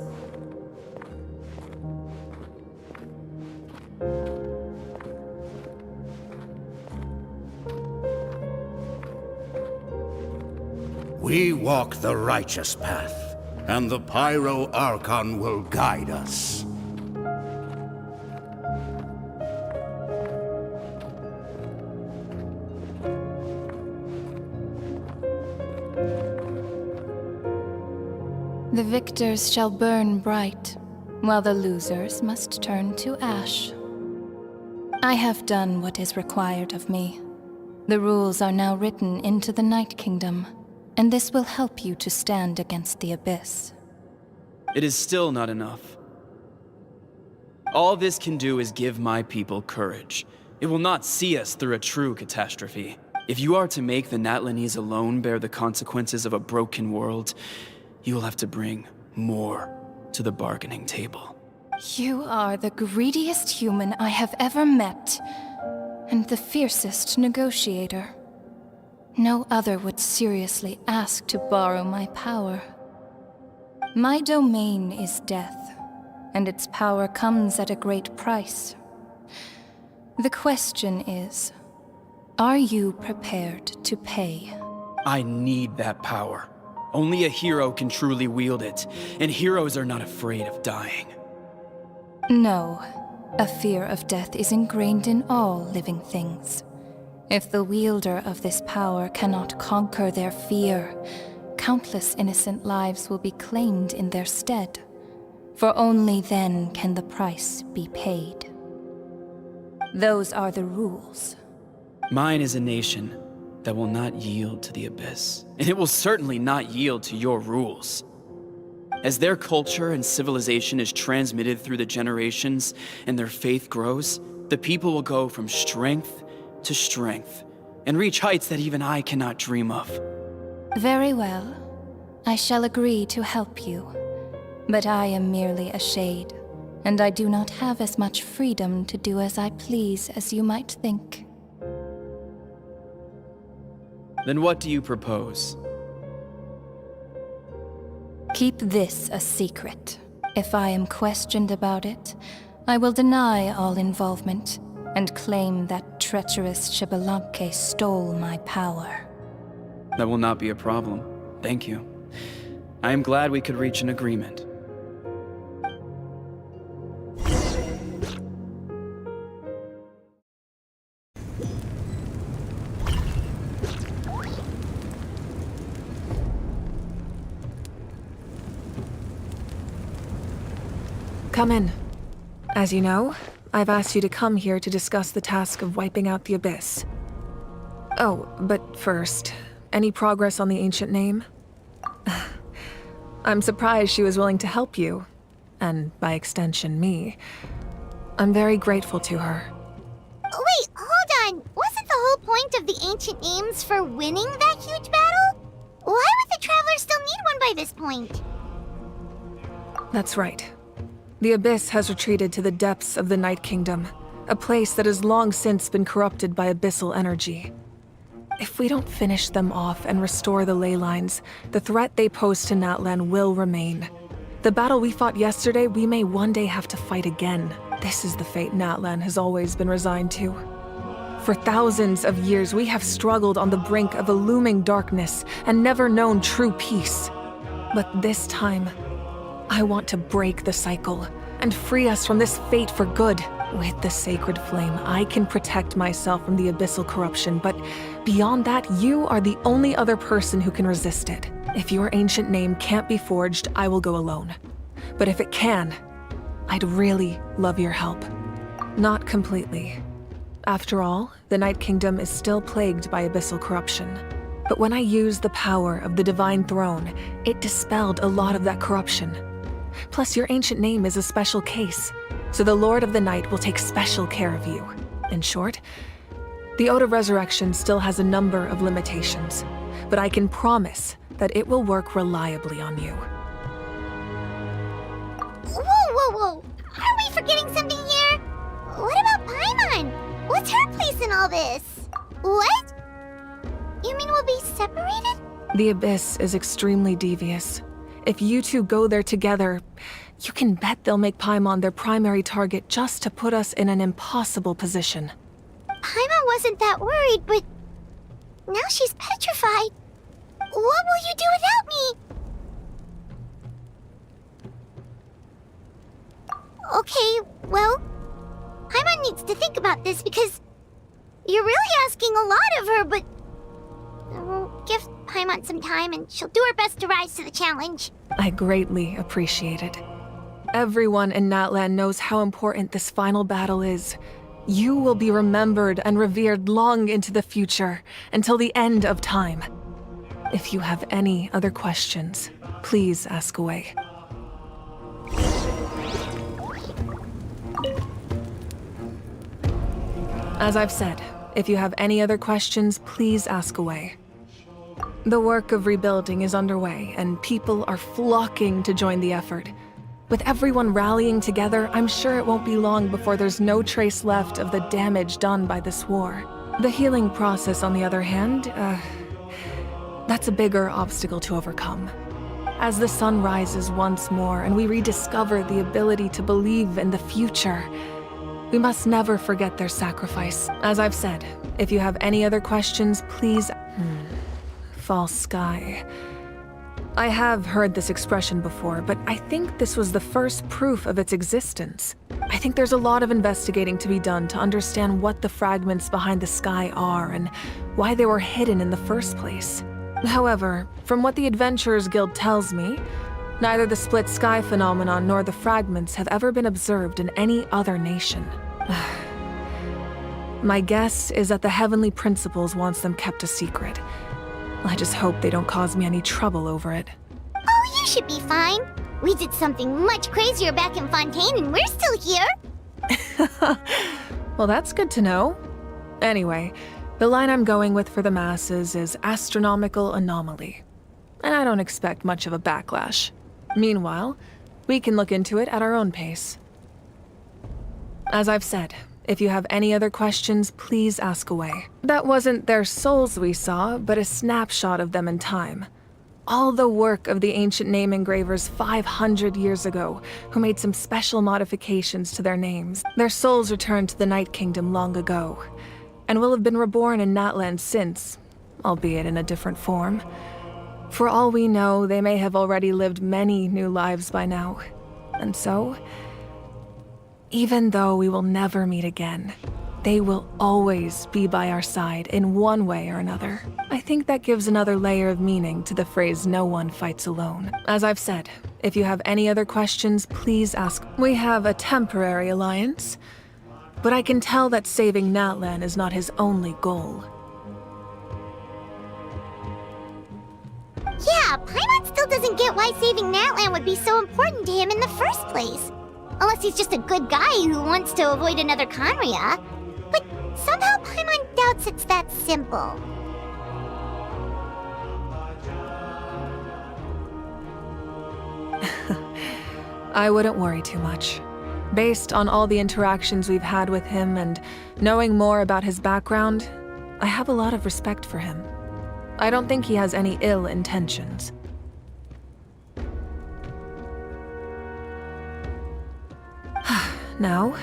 We walk the righteous path, and the Pyro Archon will guide us. The victors shall burn bright, while the losers must turn to ash. I have done what is required of me. The rules are now written into the Night Kingdom, and this will help you to stand against the Abyss. It is still not enough. All this can do is give my people courage. It will not see us through a true catastrophe. If you are to make the Natlanese alone bear the consequences of a broken world, you will have to bring more to the bargaining table. You are the greediest human I have ever met, and the fiercest negotiator. No other would seriously ask to borrow my power. My domain is death, and its power comes at a great price. The question is, are you prepared to pay? I need that power. Only a hero can truly wield it, and heroes are not afraid of dying. No, a fear of death is ingrained in all living things. If the wielder of this power cannot conquer their fear, countless innocent lives will be claimed in their stead. For only then can the price be paid. Those are the rules. Mine is a nation that will not yield to the Abyss, and it will certainly not yield to your rules. As their culture and civilization is transmitted through the generations and their faith grows, the people will go from strength to strength, and reach heights that even I cannot dream of. Very well. I shall agree to help you. But I am merely a shade, and I do not have as much freedom to do as I please as you might think. Then what do you propose? Keep this a secret. If I am questioned about it, I will deny all involvement and claim that treacherous Xbalanque stole my power. That will not be a problem. Thank you. I am glad we could reach an agreement. Come in. As you know, I've asked you to come here to discuss the task of wiping out the Abyss. Oh, but first, any progress on the ancient name? I'm surprised she was willing to help you, and by extension, me. I'm very grateful to her. Wait, hold on. Wasn't the whole point of the ancient names for winning that huge battle? Why would the Traveler still need one by this point? That's right. The Abyss has retreated to the depths of the Night Kingdom, a place that has long since been corrupted by abyssal energy. If we don't finish them off and restore the ley lines, the threat they pose to Natlan will remain. The battle we fought yesterday, we may one day have to fight again. This is the fate Natlan has always been resigned to. For thousands of years, we have struggled on the brink of a looming darkness and never known true peace. But this time, I want to break the cycle and free us from this fate for good. With the sacred flame, I can protect myself from the abyssal corruption, but beyond that, you are the only other person who can resist it. If your ancient name can't be forged, I will go alone. But if it can, I'd really love your help. Not completely. After all, the Night Kingdom is still plagued by abyssal corruption. But when I used the power of the Divine Throne, it dispelled a lot of that corruption. Plus, your ancient name is a special case, so the Lord of the Night will take special care of you. In short, the Ode of Resurrection still has a number of limitations, but I can promise that it will work reliably on you. Whoa. Are we forgetting something here? What about Paimon? What's her place in all this? What? You mean we'll be separated? The Abyss is extremely devious. If you two go there together, you can bet they'll make Paimon their primary target just to put us in an impossible position. Paimon wasn't that worried, but now she's petrified. What will you do without me? Okay, well, Paimon needs to think about this because you're really asking a lot of her, but we'll give Paimon some time and she'll do her best to rise to the challenge. I greatly appreciate it. Everyone in Natlan knows how important this final battle is. You will be remembered and revered long into the future, until the end of time. If you have any other questions, please ask away. As I've said, if you have any other questions, please ask away. The work of rebuilding is underway, and people are flocking to join the effort. With everyone rallying together, I'm sure it won't be long before there's no trace left of the damage done by this war. The healing process, on the other hand, that's a bigger obstacle to overcome. As the sun rises once more and we rediscover the ability to believe in the future, we must never forget their sacrifice. As I've said, if you have any other questions, please... False sky. I have heard this expression before, but I think this was the first proof of its existence. I think there's a lot of investigating to be done to understand what the fragments behind the sky are and why they were hidden in the first place. However, from what the Adventurers Guild tells me, neither the split sky phenomenon nor the fragments have ever been observed in any other nation. My guess is that the Heavenly Principles wants them kept a secret. I just hope they don't cause me any trouble over it. Oh, you should be fine. We did something much crazier back in Fontaine and we're still here. Well, that's good to know. Anyway, the line I'm going with for the masses is astronomical anomaly. And I don't expect much of a backlash. Meanwhile, we can look into it at our own pace. As I've said, if you have any other questions, please ask away. That wasn't their souls we saw, but a snapshot of them in time. All the work of the ancient name engravers 500 years ago, who made some special modifications to their names. Their souls returned to the Night Kingdom long ago, and will have been reborn in Natlan since, albeit in a different form. For all we know, they may have already lived many new lives by now. And so, even though we will never meet again, they will always be by our side in one way or another. I think that gives another layer of meaning to the phrase, "no one fights alone." As I've said, if you have any other questions, please ask. We have a temporary alliance, but I can tell that saving Natlan is not his only goal. Yeah, Paimon still doesn't get why saving Natlan would be so important to him in the first place. Unless he's just a good guy who wants to avoid another Conria. But somehow Paimon doubts it's that simple. I wouldn't worry too much. Based on all the interactions we've had with him and knowing more about his background, I have a lot of respect for him. I don't think he has any ill intentions. Now,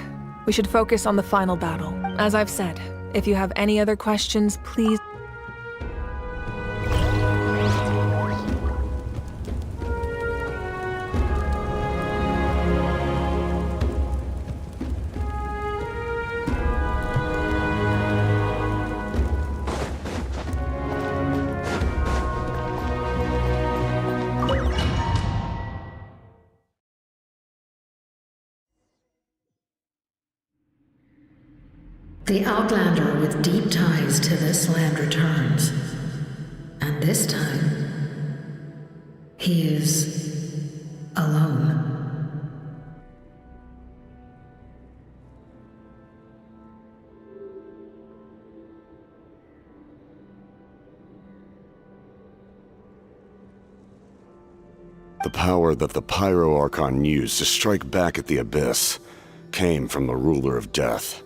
we should focus on the final battle. As I've said, if you have any other questions, please... The Outlander with deep ties to this land returns. And this time, he is alone. The power that the Pyro Archon used to strike back at the Abyss came from the Ruler of Death.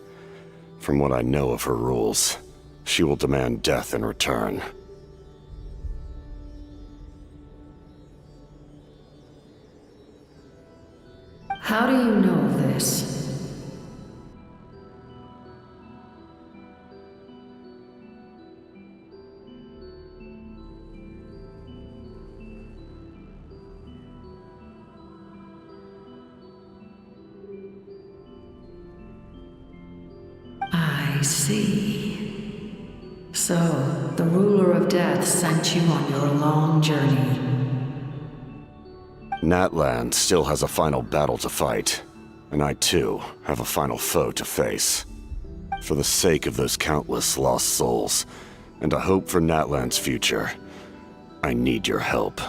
From what I know of her rules, she will demand death in return. How do you know this? I see. So, the Ruler of Death sent you on your long journey. Natlan still has a final battle to fight, and I too have a final foe to face. For the sake of those countless lost souls, and a hope for Natlan's future, I need your help.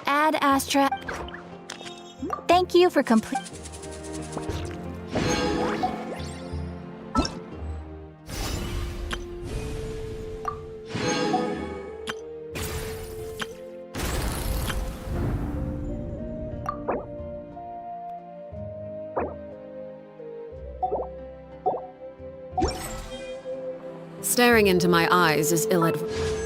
Ad Astra. Thank you for complete. Staring into my eyes is ill-advised.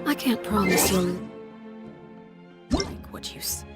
I can't promise you'll like what you say.